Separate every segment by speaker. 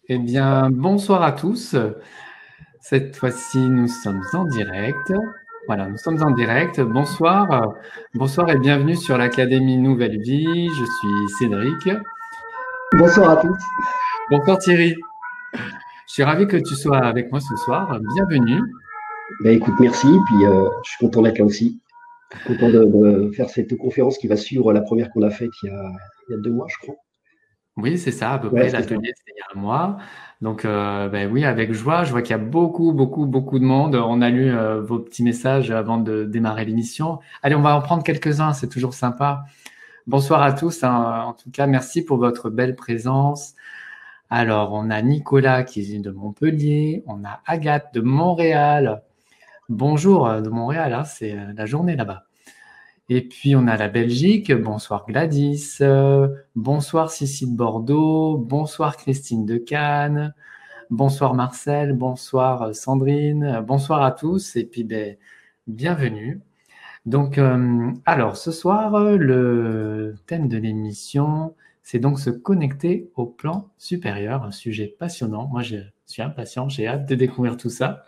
Speaker 1: Eh bien, bonsoir à tous. Cette fois-ci, nous sommes en direct. Voilà, nous sommes en direct. Bonsoir, bonsoir et bienvenue sur l'Académie Nouvelle Vie. Je suis Cédric.
Speaker 2: Bonsoir à tous.
Speaker 1: Bonsoir Thierry. Je suis ravi que tu sois avec moi ce soir. Bienvenue.
Speaker 2: Écoute, merci. Puis je suis content d'être là aussi. Content de faire cette conférence qui va suivre la première qu'on a faite il y a 2 mois, je crois.
Speaker 1: Oui, c'est ça, à peu
Speaker 2: Ouais,
Speaker 1: près.
Speaker 2: c'était ça.
Speaker 1: L'atelier, c'était il y a un mois. Donc, ben oui, avec joie. Je vois qu'il y a beaucoup, beaucoup, beaucoup de monde. On a lu vos petits messages avant de démarrer l'émission. Allez, on va en prendre quelques-uns. C'est toujours sympa. Bonsoir à tous, hein. En tout cas, merci pour votre belle présence. Alors, on a Nicolas qui vient de Montpellier, on a Agathe de Montréal. Bonjour de Montréal, hein, c'est la journée là-bas. Et puis, on a la Belgique. Bonsoir Gladys. Bonsoir Sissi de Bordeaux. Bonsoir Christine de Cannes. Bonsoir Marcel. Bonsoir Sandrine. Bonsoir à tous et puis ben, bienvenue. Donc, alors, ce soir, le thème de l'émission, c'est donc se connecter au plan supérieur, un sujet passionnant. Moi, je suis impatient, j'ai hâte de découvrir tout ça.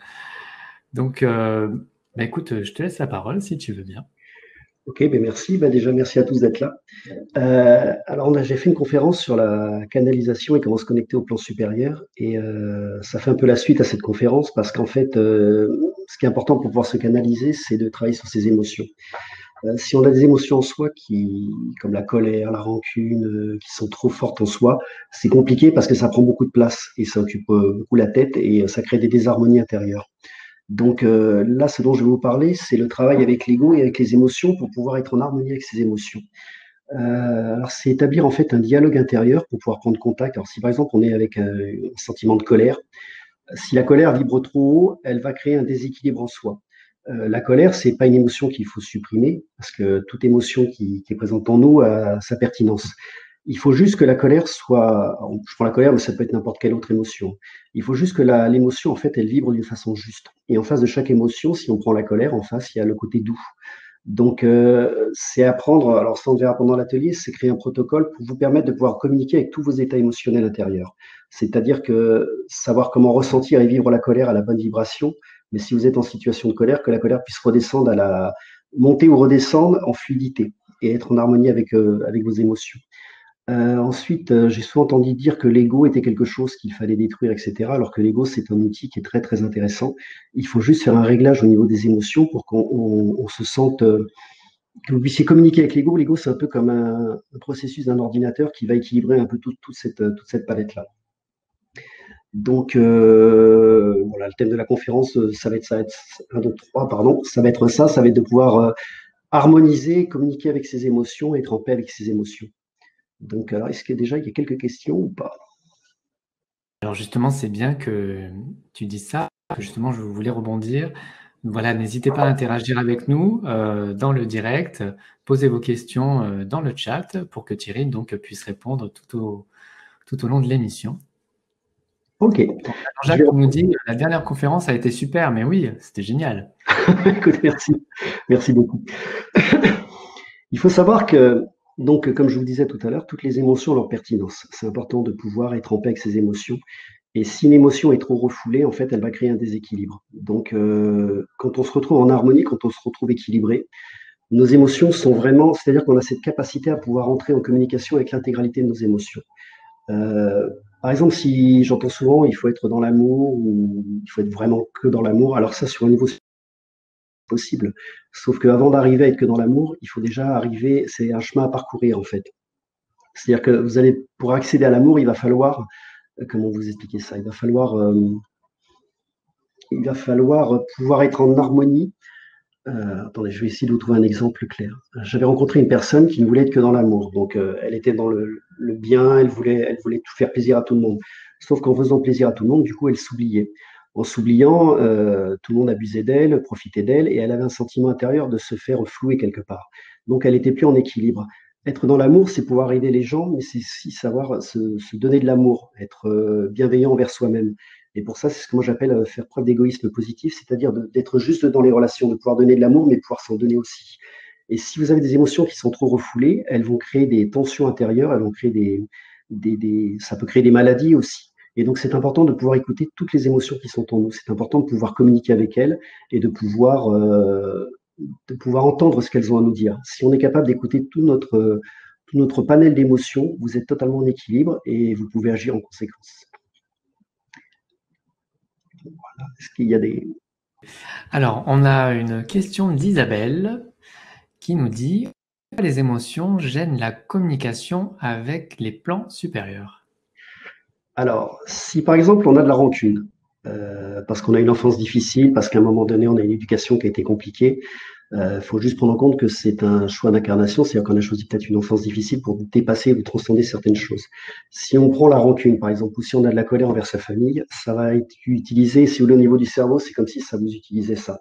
Speaker 1: Donc, bah, écoute, je te laisse la parole si tu veux bien.
Speaker 2: Ok, merci. Déjà, merci à tous d'être là. Alors, j'ai fait une conférence sur la canalisation et comment se connecter au plan supérieur. Et ça fait un peu la suite à cette conférence parce qu'en fait, ce qui est important pour pouvoir se canaliser, c'est de travailler sur ses émotions. Si on a des émotions en soi comme la colère, la rancune, qui sont trop fortes en soi, c'est compliqué parce que ça prend beaucoup de place et ça occupe beaucoup la tête et ça crée des désharmonies intérieures. Donc là, ce dont je vais vous parler, c'est le travail avec l'ego et avec les émotions pour pouvoir être en harmonie avec ces émotions. Alors, c'est établir en fait un dialogue intérieur pour pouvoir prendre contact. Alors, si par exemple on est avec un sentiment de colère, si la colère vibre trop haut, elle va créer un déséquilibre en soi. La colère, c'est pas une émotion qu'il faut supprimer, parce que toute émotion qui est présente en nous a sa pertinence. Il faut juste que la colère soit, je prends la colère, mais ça peut être n'importe quelle autre émotion. Il faut juste que l'émotion, en fait, elle vibre d'une façon juste. Et en face de chaque émotion, si on prend la colère, en face, il y a le côté doux. Donc, c'est apprendre, alors ça on verra pendant l'atelier, c'est créer un protocole pour vous permettre de pouvoir communiquer avec tous vos états émotionnels intérieurs. C'est-à-dire que savoir comment ressentir et vivre la colère à la bonne vibration, mais si vous êtes en situation de colère, que la colère puisse redescendre monter ou redescendre en fluidité et être en harmonie avec vos émotions. Ensuite, j'ai souvent entendu dire que l'ego était quelque chose qu'il fallait détruire, etc. Alors que l'ego, c'est un outil qui est très, très intéressant. Il faut juste faire un réglage au niveau des émotions pour qu'on se sente, que vous puissiez communiquer avec l'ego. L'ego, c'est un peu comme un processus d'un ordinateur qui va équilibrer un peu toute cette palette-là. Donc, voilà, le thème de la conférence, ça va être 1, 2, 3, pardon, ça va être de pouvoir harmoniser, communiquer avec ses émotions, être en paix avec ses émotions. Donc, alors, est-ce que déjà il y a quelques questions ou pas?
Speaker 1: Alors justement, c'est bien que tu dis ça, que justement, je voulais rebondir. Voilà, n'hésitez pas à interagir avec nous dans le direct. Posez vos questions dans le chat pour que Thierry donc, puisse répondre tout au long de l'émission.
Speaker 2: Ok.
Speaker 1: Donc,
Speaker 2: Je vais...
Speaker 1: Jacques nous dit, la dernière conférence a été super, mais oui, c'était génial.
Speaker 2: Écoute, merci. Merci beaucoup. Il faut savoir que, donc, comme je vous disais tout à l'heure, toutes les émotions ont leur pertinence. C'est important de pouvoir être en paix avec ses émotions. Et si une émotion est trop refoulée, en fait, elle va créer un déséquilibre. Donc, quand on se retrouve en harmonie, quand on se retrouve équilibré, nos émotions sont vraiment, c'est-à-dire qu'on a cette capacité à pouvoir entrer en communication avec l'intégralité de nos émotions. Euh, Par exemple, si j'entends souvent, il faut être dans l'amour ou il faut être vraiment que dans l'amour. Alors ça, sur un niveau possible. Sauf qu'avant d'arriver à être que dans l'amour, il faut déjà arriver, c'est un chemin à parcourir en fait. C'est-à-dire que vous allez, pour accéder à l'amour, il va falloir, comment vous expliquer ça? Il va falloir pouvoir être en harmonie. Attendez, je vais essayer de vous trouver un exemple clair. J'avais rencontré une personne qui ne voulait être que dans l'amour. Donc, elle était dans le bien, elle voulait tout faire plaisir à tout le monde. Sauf qu'en faisant plaisir à tout le monde, du coup, elle s'oubliait. En s'oubliant, tout le monde abusait d'elle, profitait d'elle, et elle avait un sentiment intérieur de se faire flouer quelque part. Donc, elle n'était plus en équilibre. Être dans l'amour, c'est pouvoir aider les gens, mais c'est aussi savoir se donner de l'amour, être bienveillant envers soi-même. Et pour ça, c'est ce que moi j'appelle faire preuve d'égoïsme positif, c'est-à-dire d'être juste dans les relations, de pouvoir donner de l'amour, mais de pouvoir s'en donner aussi. Et si vous avez des émotions qui sont trop refoulées, elles vont créer des tensions intérieures, elles vont créer ça peut créer des maladies aussi. Et donc, c'est important de pouvoir écouter toutes les émotions qui sont en nous. C'est important de pouvoir communiquer avec elles et de pouvoir entendre ce qu'elles ont à nous dire. Si on est capable d'écouter tout notre panel d'émotions, vous êtes totalement en équilibre et vous pouvez agir en conséquence. Voilà. Est-ce qu'il y a des...
Speaker 1: Alors, on a une question d'Isabelle qui nous dit: les émotions gênent la communication avec les plans supérieurs?
Speaker 2: Alors, si par exemple on a de la rancune, parce qu'on a une enfance difficile, parce qu'à un moment donné on a une éducation qui a été compliquée, il faut juste prendre en compte que c'est un choix d'incarnation, c'est-à-dire qu'on a choisi peut-être une enfance difficile pour dépasser ou transcender certaines choses. Si on prend la rancune, par exemple, ou si on a de la colère envers sa famille, ça va être utilisé, si vous voulez, au niveau du cerveau, c'est comme si ça vous utilisait ça.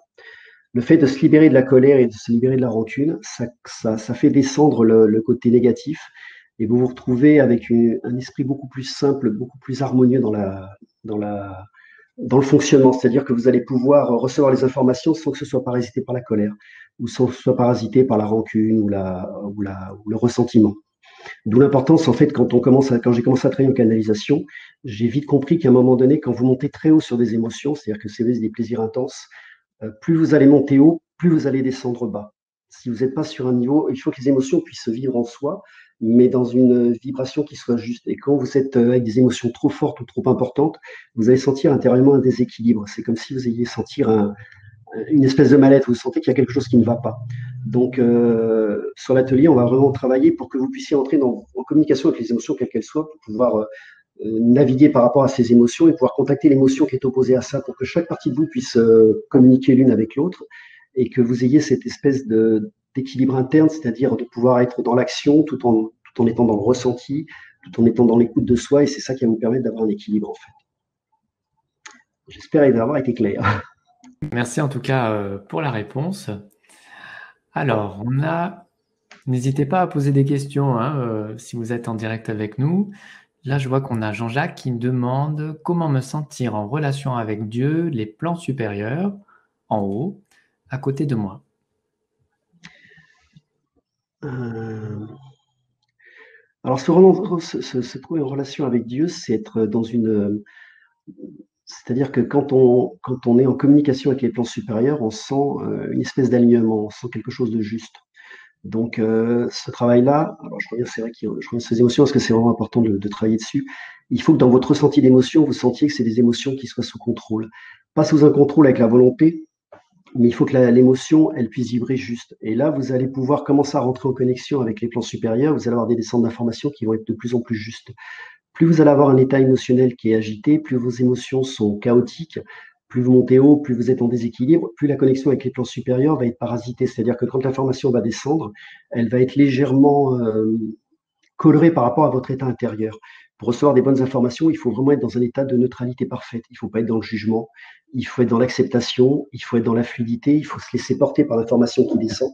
Speaker 2: Le fait de se libérer de la colère et de se libérer de la rancune, ça fait descendre le côté négatif et vous vous retrouvez avec un esprit beaucoup plus simple, beaucoup plus harmonieux dans la, dans le fonctionnement. C'est-à-dire que vous allez pouvoir recevoir les informations sans que ce soit parasité par la colère ou sans que ce soit parasité par la rancune ou le ressentiment. D'où l'importance, en fait, quand j'ai commencé à travailler en canalisation, j'ai vite compris qu'à un moment donné, quand vous montez très haut sur des émotions, c'est-à-dire que c'est des plaisirs intenses, plus vous allez monter haut, plus vous allez descendre bas. Si vous n'êtes pas sur un niveau, il faut que les émotions puissent se vivre en soi, mais dans une vibration qui soit juste. Et quand vous êtes avec des émotions trop fortes ou trop importantes, vous allez sentir intérieurement un déséquilibre. C'est comme si vous alliez sentir une espèce de mal-être. Vous sentez qu'il y a quelque chose qui ne va pas. Donc, sur l'atelier, on va vraiment travailler pour que vous puissiez entrer en communication avec les émotions, quelles qu'elles soient, pour pouvoir naviguer par rapport à ces émotions et pouvoir contacter l'émotion qui est opposée à ça pour que chaque partie de vous puisse communiquer l'une avec l'autre et que vous ayez cette espèce d'équilibre interne, c'est-à-dire de pouvoir être dans l'action tout en étant dans le ressenti, tout en étant dans l'écoute de soi, et c'est ça qui va vous permettre d'avoir un équilibre en fait. J'espère avoir été clair.
Speaker 1: Merci en tout cas pour la réponse. Alors, n'hésitez pas à poser des questions hein, si vous êtes en direct avec nous. Là, je vois qu'on a Jean-Jacques qui me demande comment me sentir en relation avec Dieu, les plans supérieurs, en haut, à côté de moi.
Speaker 2: Alors, se trouver en relation avec Dieu, c'est être dans une. C'est-à-dire que quand on est en communication avec les plans supérieurs, on sent une espèce d'alignement, on sent quelque chose de juste. Donc, ce travail-là, alors je reviens, c'est vrai que je reviens sur ces émotions parce que c'est vraiment important de travailler dessus. Il faut que dans votre ressenti d'émotion, vous sentiez que c'est des émotions qui soient sous contrôle. Pas sous un contrôle avec la volonté, mais il faut que l'émotion, elle puisse vibrer juste. Et là, vous allez pouvoir commencer à rentrer en connexion avec les plans supérieurs. Vous allez avoir des descentes d'informations qui vont être de plus en plus justes. Plus vous allez avoir un état émotionnel qui est agité, plus vos émotions sont chaotiques, plus vous montez haut, plus vous êtes en déséquilibre, plus la connexion avec les plans supérieurs va être parasitée. C'est-à-dire que quand l'information va descendre, elle va être légèrement colorée par rapport à votre état intérieur. Pour recevoir des bonnes informations, il faut vraiment être dans un état de neutralité parfaite. Il ne faut pas être dans le jugement, il faut être dans l'acceptation, il faut être dans la fluidité, il faut se laisser porter par l'information qui descend.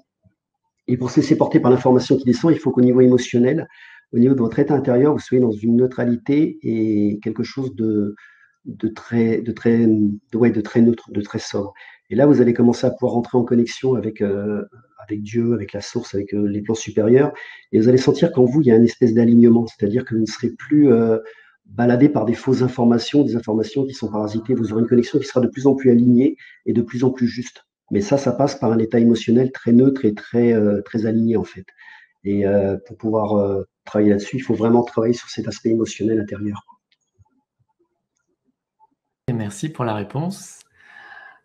Speaker 2: Et pour se laisser porter par l'information qui descend, il faut qu'au niveau émotionnel, au niveau de votre état intérieur, vous soyez dans une neutralité et quelque chose de très neutre, de très sobre. Et là, vous allez commencer à pouvoir rentrer en connexion avec Dieu, avec la source, avec les plans supérieurs. Et vous allez sentir qu'en vous, il y a une espèce d'alignement, c'est-à-dire que vous ne serez plus baladé par des fausses informations, des informations qui sont parasitées. Vous aurez une connexion qui sera de plus en plus alignée et de plus en plus juste. Mais ça passe par un état émotionnel très neutre et très aligné, en fait. Et pour pouvoir travailler là-dessus, il faut vraiment travailler sur cet aspect émotionnel intérieur.
Speaker 1: Et merci pour la réponse.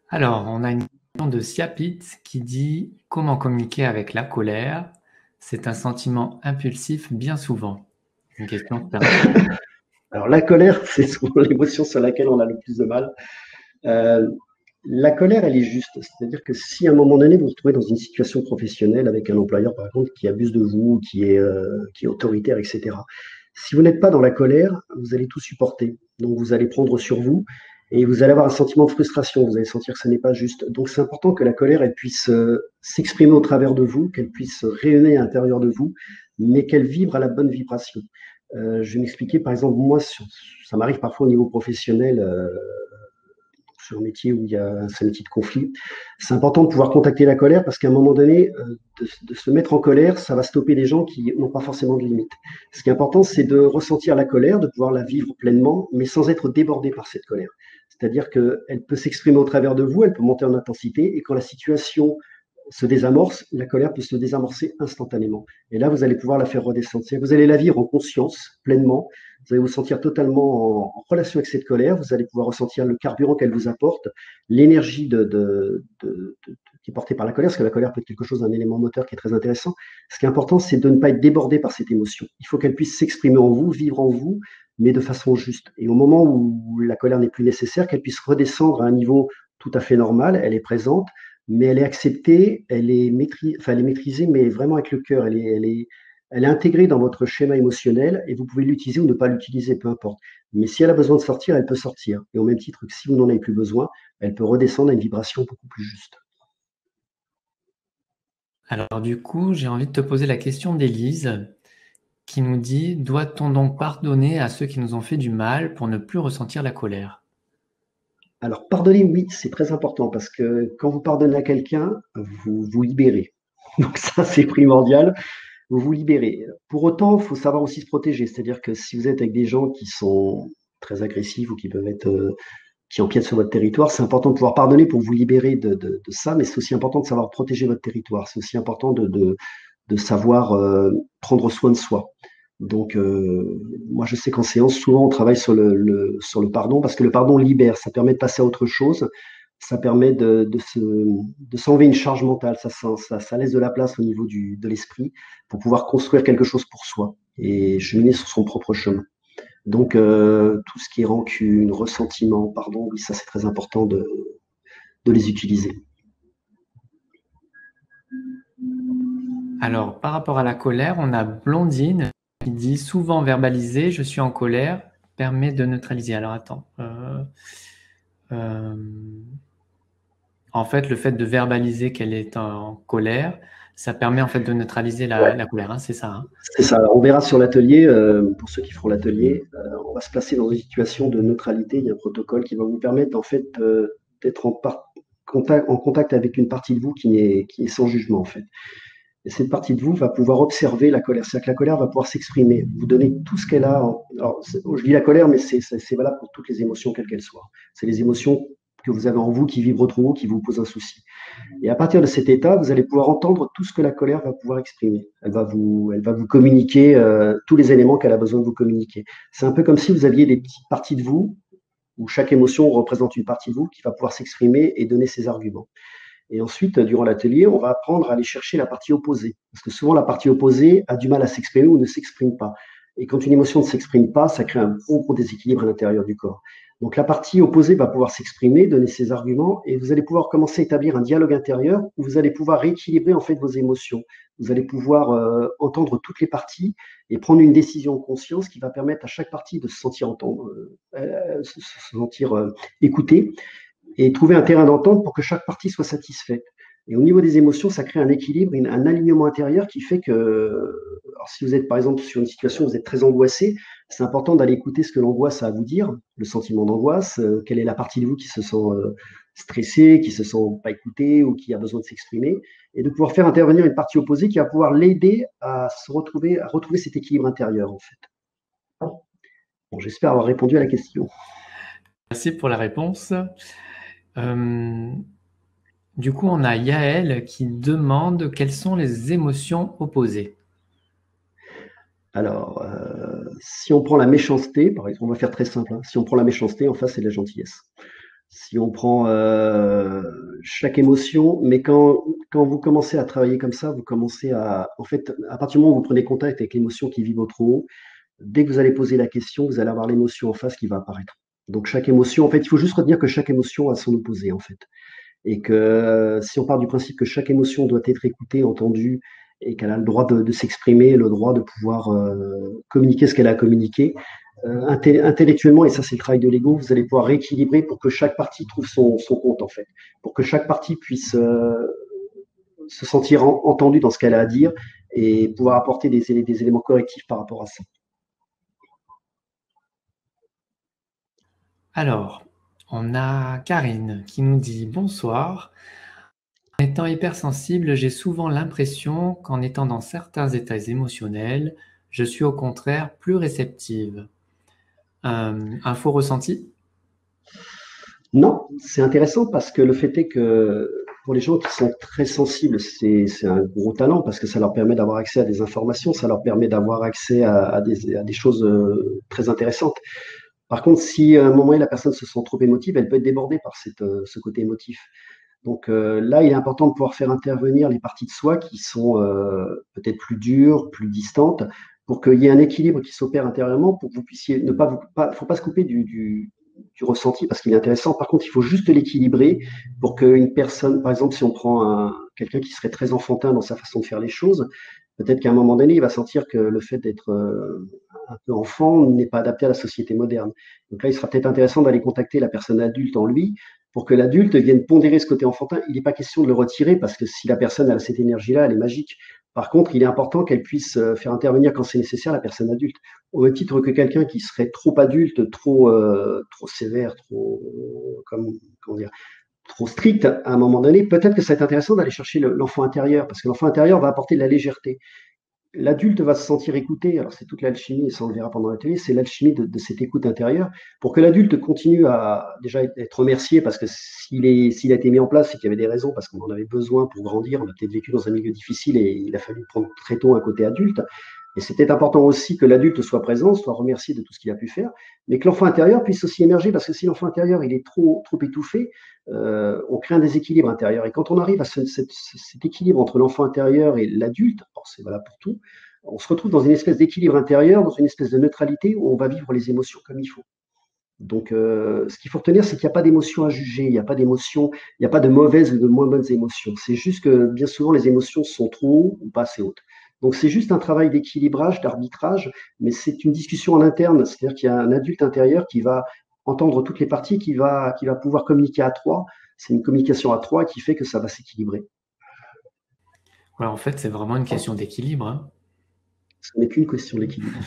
Speaker 1: Alors, on a une question de Siapit qui dit « Comment communiquer avec la colère? C'est un sentiment impulsif bien souvent. » Une question pertinente.
Speaker 2: Alors, la colère, c'est souvent l'émotion sur laquelle on a le plus de mal. La colère, elle est juste. C'est-à-dire que si à un moment donné, vous vous retrouvez dans une situation professionnelle avec un employeur, par exemple, qui abuse de vous, qui est autoritaire, etc. Si vous n'êtes pas dans la colère, vous allez tout supporter. Donc, vous allez prendre sur vous et vous allez avoir un sentiment de frustration. Vous allez sentir que ce n'est pas juste. Donc, c'est important que la colère, elle puisse s'exprimer au travers de vous, qu'elle puisse rayonner à l'intérieur de vous, mais qu'elle vibre à la bonne vibration. Je vais m'expliquer, par exemple, moi, ça m'arrive parfois au niveau professionnel, sur un métier où c'est un métier de conflit, c'est important de pouvoir contacter la colère parce qu'à un moment donné, de se mettre en colère, ça va stopper des gens qui n'ont pas forcément de limites. Ce qui est important, c'est de ressentir la colère, de pouvoir la vivre pleinement, mais sans être débordé par cette colère. C'est-à-dire qu'elle peut s'exprimer au travers de vous, elle peut monter en intensité, et quand la situation se désamorce, la colère peut se désamorcer instantanément. Et là, vous allez pouvoir la faire redescendre. Vous allez la vivre en conscience, pleinement. Vous allez vous sentir totalement en relation avec cette colère. Vous allez pouvoir ressentir le carburant qu'elle vous apporte, l'énergie qui est portée par la colère, parce que la colère peut être quelque chose, un élément moteur qui est très intéressant. Ce qui est important, c'est de ne pas être débordé par cette émotion. Il faut qu'elle puisse s'exprimer en vous, vivre en vous, mais de façon juste. Et au moment où la colère n'est plus nécessaire, qu'elle puisse redescendre à un niveau tout à fait normal, elle est présente, mais elle est acceptée, elle est maîtrisée, mais vraiment avec le cœur. Elle est intégrée dans votre schéma émotionnel et vous pouvez l'utiliser ou ne pas l'utiliser, peu importe. Mais si elle a besoin de sortir, elle peut sortir. Et au même titre que si vous n'en avez plus besoin, elle peut redescendre à une vibration beaucoup plus juste.
Speaker 1: Alors du coup, j'ai envie de te poser la question d'Élise qui nous dit: doit-on donc pardonner à ceux qui nous ont fait du mal pour ne plus ressentir la colère?
Speaker 2: Alors, pardonner, oui, c'est très important parce que quand vous pardonnez à quelqu'un, vous vous libérez. Donc ça, c'est primordial. Vous vous libérez. Pour autant, il faut savoir aussi se protéger. C'est-à-dire que si vous êtes avec des gens qui sont très agressifs ou qui peuvent être qui empiètent sur votre territoire, c'est important de pouvoir pardonner pour vous libérer de ça, mais c'est aussi important de savoir protéger votre territoire. C'est aussi important de savoir prendre soin de soi. Donc, moi, je sais qu'en séance, souvent, on travaille sur sur le pardon parce que le pardon libère, ça permet de passer à autre chose, ça permet de s'enlever une charge mentale, ça laisse de la place au niveau de l'esprit pour pouvoir construire quelque chose pour soi et cheminer sur son propre chemin. Donc, tout ce qui est rancune, ressentiment, pardon, oui, ça c'est très important de les utiliser.
Speaker 1: Alors, par rapport à la colère, on a Blondine qui dit: souvent verbaliser, je suis en colère, permet de neutraliser. Alors attends. Euh, En fait, le fait de verbaliser qu'elle est en colère, ça permet en fait de neutraliser
Speaker 2: Ouais,
Speaker 1: la colère, hein, c'est ça, hein?
Speaker 2: c'est ça. Alors, on verra sur l'atelier, pour ceux qui feront l'atelier, on va se placer dans une situation de neutralité. Il y a un protocole qui va vous permettre en fait d'être en contact avec une partie de vous qui est sans jugement en fait. Et cette partie de vous va pouvoir observer la colère. C'est-à-dire que la colère va pouvoir s'exprimer, vous donner tout ce qu'elle a. Alors, je dis la colère, mais c'est valable pour toutes les émotions, quelles qu'elles soient. C'est les émotions que vous avez en vous qui vibrent trop haut, qui vous posent un souci. Et à partir de cet état, vous allez pouvoir entendre tout ce que la colère va pouvoir exprimer. Elle va vous communiquer tous les éléments qu'elle a besoin de vous communiquer. C'est un peu comme si vous aviez des petites parties de vous, où chaque émotion représente une partie de vous qui va pouvoir s'exprimer et donner ses arguments. Et ensuite, durant l'atelier, on va apprendre à aller chercher la partie opposée. Parce que souvent, la partie opposée a du mal à s'exprimer ou ne s'exprime pas. Et quand une émotion ne s'exprime pas, ça crée un gros déséquilibre à l'intérieur du corps. Donc la partie opposée va pouvoir s'exprimer, donner ses arguments, et vous allez pouvoir commencer à établir un dialogue intérieur où vous allez pouvoir rééquilibrer en fait vos émotions. Vous allez pouvoir entendre toutes les parties et prendre une décision en conscience qui va permettre à chaque partie de se sentir se sentir écoutée et trouver un terrain d'entente pour que chaque partie soit satisfaite. Et au niveau des émotions, ça crée un équilibre, un alignement intérieur qui fait que, alors si vous êtes par exemple sur une situation où vous êtes très angoissé, c'est important d'aller écouter ce que l'angoisse a à vous dire, le sentiment d'angoisse, quelle est la partie de vous qui se sent stressée, qui se sent pas écoutée ou qui a besoin de s'exprimer, et de pouvoir faire intervenir une partie opposée qui va pouvoir l'aider à retrouver cet équilibre intérieur en fait. Bon, j'espère avoir répondu à la question.
Speaker 1: Merci pour la réponse. Du coup, on a Yael qui demande quelles sont les émotions opposées.
Speaker 2: Alors, si on prend la méchanceté, par exemple, on va faire très simple, hein. Si on prend la méchanceté, en face, c'est la gentillesse. Si on prend chaque émotion, mais quand vous commencez à travailler comme ça, vous commencez en fait, à partir du moment où vous prenez contact avec l'émotion qui vibre trop haut, dès que vous allez poser la question, vous allez avoir l'émotion en face qui va apparaître. Donc chaque émotion, en fait, il faut juste retenir que chaque émotion a son opposé, en fait. Et que si on part du principe que chaque émotion doit être écoutée, entendue, et qu'elle a le droit de s'exprimer, le droit de pouvoir communiquer ce qu'elle a à communiquer, intellectuellement, et ça c'est le travail de l'ego, vous allez pouvoir rééquilibrer pour que chaque partie trouve son compte en fait, pour que chaque partie puisse se sentir entendue dans ce qu'elle a à dire et pouvoir apporter des éléments correctifs par rapport à ça.
Speaker 1: Alors, On a Karine qui nous dit bonsoir. En étant hypersensible, j'ai souvent l'impression qu'en étant dans certains états émotionnels, je suis au contraire plus réceptive. Un faux ressenti?
Speaker 2: Non, c'est intéressant parce que le fait est que pour les gens qui sont très sensibles, c'est un gros talent parce que ça leur permet d'avoir accès à des informations, ça leur permet d'avoir accès à des choses très intéressantes. Par contre, si à un moment la personne se sent trop émotive, elle peut être débordée par ce côté émotif. Donc là, il est important de pouvoir faire intervenir les parties de soi qui sont peut-être plus dures, plus distantes, pour qu'il y ait un équilibre qui s'opère intérieurement, pour que vous puissiez ne pas vous, pas, faut pas se couper du ressenti parce qu'il est intéressant. Par contre, il faut juste l'équilibrer pour qu'une personne, par exemple, si on prend quelqu'un qui serait très enfantin dans sa façon de faire les choses, peut-être qu'à un moment donné, il va sentir que le fait d'être un peu enfant n'est pas adapté à la société moderne. Donc là, il sera peut-être intéressant d'aller contacter la personne adulte en lui pour que l'adulte vienne pondérer ce côté enfantin. Il n'est pas question de le retirer parce que si la personne a cette énergie-là, elle est magique. Par contre, il est important qu'elle puisse faire intervenir quand c'est nécessaire la personne adulte. Au même titre que quelqu'un qui serait trop adulte, trop sévère, comment dire, trop strict, à un moment donné, peut-être que ça va être intéressant d'aller chercher l'enfant intérieur, parce que l'enfant intérieur va apporter de la légèreté. L'adulte va se sentir écouté, alors c'est toute l'alchimie, et ça on le verra pendant l'atelier, c'est l'alchimie de cette écoute intérieure, pour que l'adulte continue à déjà être remercié, parce que s'il a été mis en place, c'est qu'il y avait des raisons, parce qu'on en avait besoin pour grandir, on a peut-être vécu dans un milieu difficile et il a fallu prendre très tôt un côté adulte. Et c'était important aussi que l'adulte soit présent, soit remercié de tout ce qu'il a pu faire, mais que l'enfant intérieur puisse aussi émerger, parce que si l'enfant intérieur il est trop étouffé, on crée un déséquilibre intérieur. Et quand on arrive à cet équilibre entre l'enfant intérieur et l'adulte, c'est valable pour tout, on se retrouve dans une espèce d'équilibre intérieur, dans une espèce de neutralité où on va vivre les émotions comme il faut. Donc, ce qu'il faut retenir, c'est qu'il n'y a pas d'émotion à juger, il n'y a pas d'émotion, il n'y a pas de mauvaises ou de moins bonnes émotions. C'est juste que bien souvent, les émotions sont trop hautes ou pas assez hautes. Donc, c'est juste un travail d'équilibrage, d'arbitrage, mais c'est une discussion en interne. C'est-à-dire qu'il y a un adulte intérieur qui va entendre toutes les parties, qui va pouvoir communiquer à trois. C'est une communication à trois qui fait que ça va s'équilibrer.
Speaker 1: Ouais, en fait, c'est vraiment une question d'équilibre, hein.
Speaker 2: Ce n'est qu'une question d'équilibre.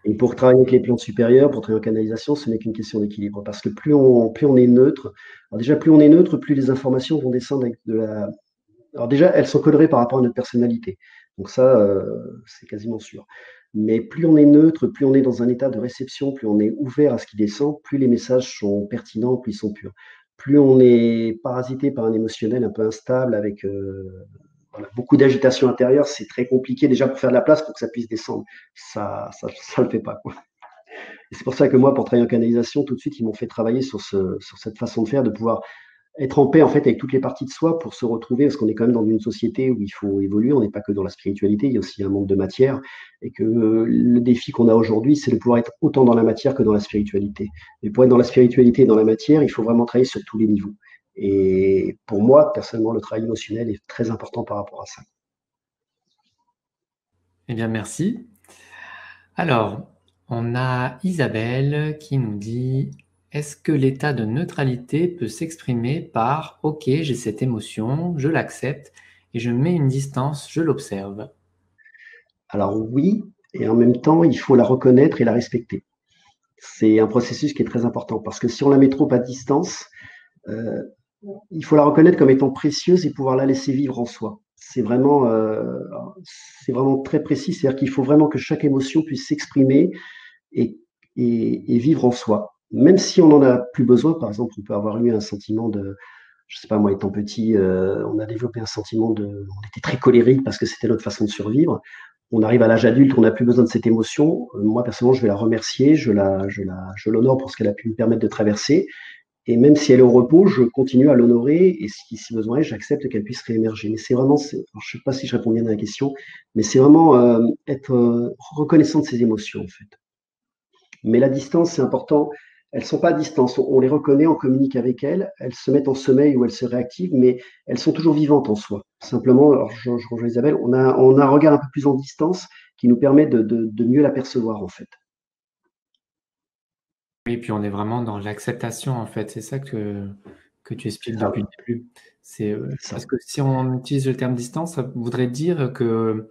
Speaker 2: Et pour travailler avec les plans supérieurs, pour travailler en canalisation, ce n'est qu'une question d'équilibre. Parce que plus on est neutre, alors déjà, plus on est neutre, plus les informations vont descendre avec de la. Alors déjà, elles sont colorées par rapport à notre personnalité. Donc ça, c'est quasiment sûr. Mais plus on est neutre, plus on est dans un état de réception, plus on est ouvert à ce qui descend, plus les messages sont pertinents, plus ils sont purs. Plus on est parasité par un émotionnel un peu instable, avec voilà, beaucoup d'agitation intérieure, c'est très compliqué déjà pour faire de la place pour que ça puisse descendre. Ça le fait pas, quoi. Et c'est pour ça que moi, pour travailler en canalisation, tout de suite, ils m'ont fait travailler sur cette façon de faire, de pouvoir être en paix en fait avec toutes les parties de soi pour se retrouver, parce qu'on est quand même dans une société où il faut évoluer, on n'est pas que dans la spiritualité, il y a aussi un monde de matière, et que le défi qu'on a aujourd'hui, c'est de pouvoir être autant dans la matière que dans la spiritualité. Et pour être dans la spiritualité et dans la matière, il faut vraiment travailler sur tous les niveaux. Et pour moi, personnellement, le travail émotionnel est très important par rapport à ça.
Speaker 1: Eh bien, merci. Alors, on a Isabelle qui nous dit, est-ce que l'état de neutralité peut s'exprimer par OK, j'ai cette émotion, je l'accepte et je mets une distance, je l'observe.
Speaker 2: Alors oui, et en même temps, il faut la reconnaître et la respecter. C'est un processus qui est très important parce que si on la met trop à distance, euh, il faut la reconnaître comme étant précieuse et pouvoir la laisser vivre en soi. C'est vraiment très précis, c'est-à-dire qu'il faut vraiment que chaque émotion puisse s'exprimer et, et vivre en soi. Même si on n'en a plus besoin, par exemple, on peut avoir eu un sentiment de, je sais pas, moi étant petit, on a développé un sentiment on était très colérique parce que c'était notre façon de survivre. On arrive à l'âge adulte, on n'a plus besoin de cette émotion. Moi, personnellement, je vais la remercier, je l'honore pour ce qu'elle a pu me permettre de traverser. Et même si elle est au repos, je continue à l'honorer et si besoin est, j'accepte qu'elle puisse réémerger. Mais c'est vraiment, je ne sais pas si je réponds bien à la question, mais c'est vraiment être reconnaissant de ses émotions en fait. Mais la distance, c'est important. Elles ne sont pas à distance. On les reconnaît, on communique avec elles. Elles se mettent en sommeil ou elles se réactivent, mais elles sont toujours vivantes en soi. Simplement, alors je rejoins Isabelle, on a un regard un peu plus en distance qui nous permet de mieux l'apercevoir en fait.
Speaker 1: Oui, puis on est vraiment dans l'acceptation, en fait. C'est ça que tu expliques
Speaker 2: C'est ça,
Speaker 1: depuis le début.
Speaker 2: c'est ça.
Speaker 1: Parce que si on utilise le terme distance, ça voudrait dire que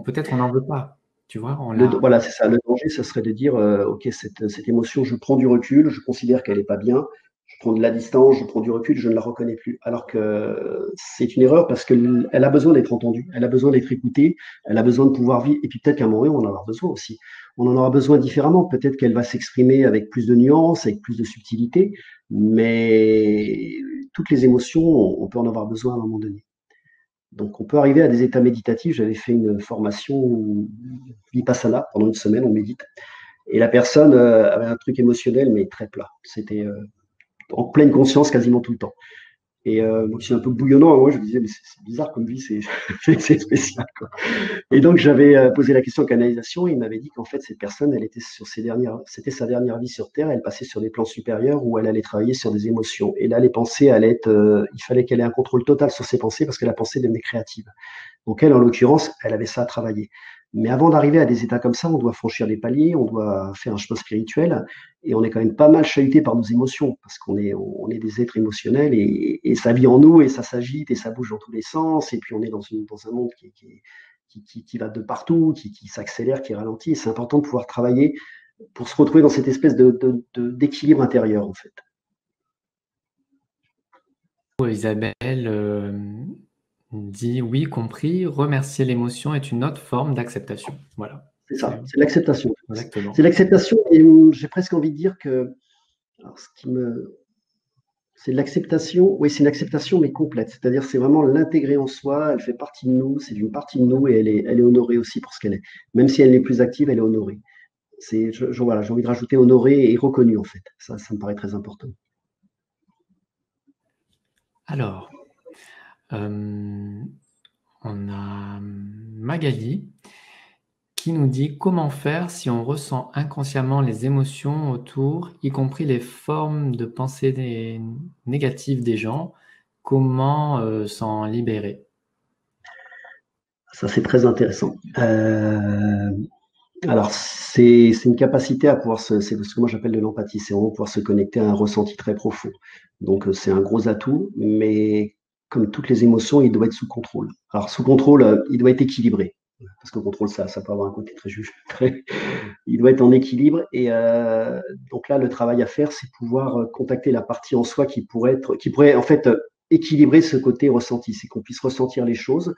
Speaker 1: peut-être on n'en veut pas. Tu vois, on l'a.
Speaker 2: Voilà, c'est ça. Le danger, ça serait de dire, OK, cette émotion, je prends du recul, je considère qu'elle est pas bien, je prends de la distance, je prends du recul, je ne la reconnais plus. Alors que c'est une erreur parce qu'elle a besoin d'être entendue, elle a besoin d'être écoutée, elle a besoin de pouvoir vivre. Et puis peut-être qu'à un moment donné, on en aura besoin aussi. On en aura besoin différemment. Peut-être qu'elle va s'exprimer avec plus de nuances, avec plus de subtilité, mais toutes les émotions, on peut en avoir besoin à un moment donné. Donc, on peut arriver à des états méditatifs. J'avais fait une formation Vipassana pendant une semaine, on médite. Et la personne avait un truc émotionnel, mais très plat. C'était en pleine conscience quasiment tout le temps. Et donc, c'est un peu bouillonnant. Moi, je me disais, mais c'est bizarre comme vie, c'est c'est spécial, quoi. Et donc, j'avais posé la question en canalisation. Et il m'avait dit qu'en fait, cette personne, elle était sur c'était sa dernière vie sur Terre. Elle passait sur des plans supérieurs où elle allait travailler sur des émotions. Et là, les pensées allaient être, il fallait qu'elle ait un contrôle total sur ses pensées parce que la pensée devenait créative. Donc elle, en l'occurrence, elle avait ça à travailler. Mais avant d'arriver à des états comme ça, on doit franchir des paliers, on doit faire un chemin spirituel, et on est quand même pas mal chahuté par nos émotions, parce on est des êtres émotionnels, et ça vit en nous, et ça s'agite, et ça bouge dans tous les sens, et puis on est dans un monde qui va de partout, qui s'accélère, qui ralentit, et c'est important de pouvoir travailler pour se retrouver dans cette espèce d'équilibre intérieur, en fait.
Speaker 1: Isabelle dit oui, compris. Remercier l'émotion est une autre forme d'acceptation. Voilà.
Speaker 2: C'est ça, c'est l'acceptation.
Speaker 1: Exactement.
Speaker 2: C'est l'acceptation, et j'ai presque envie de dire que alors, c'est l'acceptation, oui, c'est une acceptation, mais complète. C'est-à-dire, c'est vraiment l'intégrer en soi, elle fait partie de nous, c'est une partie de nous et elle est honorée aussi pour ce qu'elle est. Même si elle n'est plus active, elle est honorée. Voilà, j'ai envie de rajouter honorée et reconnue, en fait. Ça me paraît très important.
Speaker 1: Alors, on a Magali qui nous dit comment faire si on ressent inconsciemment les émotions autour, y compris les formes de pensée négatives des gens, comment s'en libérer?
Speaker 2: Ça, c'est très intéressant. Alors, c'est une capacité à pouvoir c'est ce que moi j'appelle de l'empathie, c'est vraiment pouvoir se connecter à un ressenti très profond. Donc, c'est un gros atout, mais comme toutes les émotions, il doit être sous contrôle. Alors, sous contrôle, il doit être équilibré. Parce que contrôle, ça peut avoir un côté très juge. Il doit être en équilibre. Et donc là, le travail à faire, c'est pouvoir contacter la partie en soi qui pourrait en fait équilibrer ce côté ressenti. C'est qu'on puisse ressentir les choses,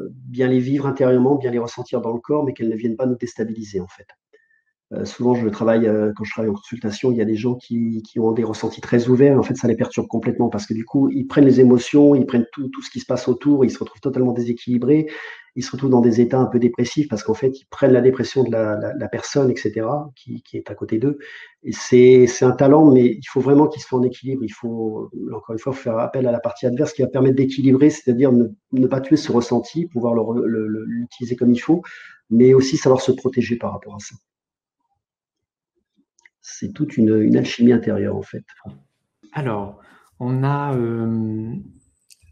Speaker 2: bien les vivre intérieurement, bien les ressentir dans le corps, mais qu'elles ne viennent pas nous déstabiliser en fait. Souvent, quand je travaille en consultation, il y a des gens qui ont des ressentis très ouverts. En fait, ça les perturbe complètement parce que du coup, ils prennent les émotions, ils prennent tout ce qui se passe autour, ils se retrouvent totalement déséquilibrés, ils se retrouvent dans des états un peu dépressifs parce qu'en fait, ils prennent la dépression de la personne, etc., qui est à côté d'eux. Et c'est un talent, mais il faut vraiment qu'il soit en équilibre. Il faut, encore une fois, faire appel à la partie adverse qui va permettre d'équilibrer, c'est-à-dire ne pas tuer ce ressenti, pouvoir l'utiliser comme il faut, mais aussi savoir se protéger par rapport à ça. C'est toute une alchimie intérieure, en fait.
Speaker 1: Alors, on a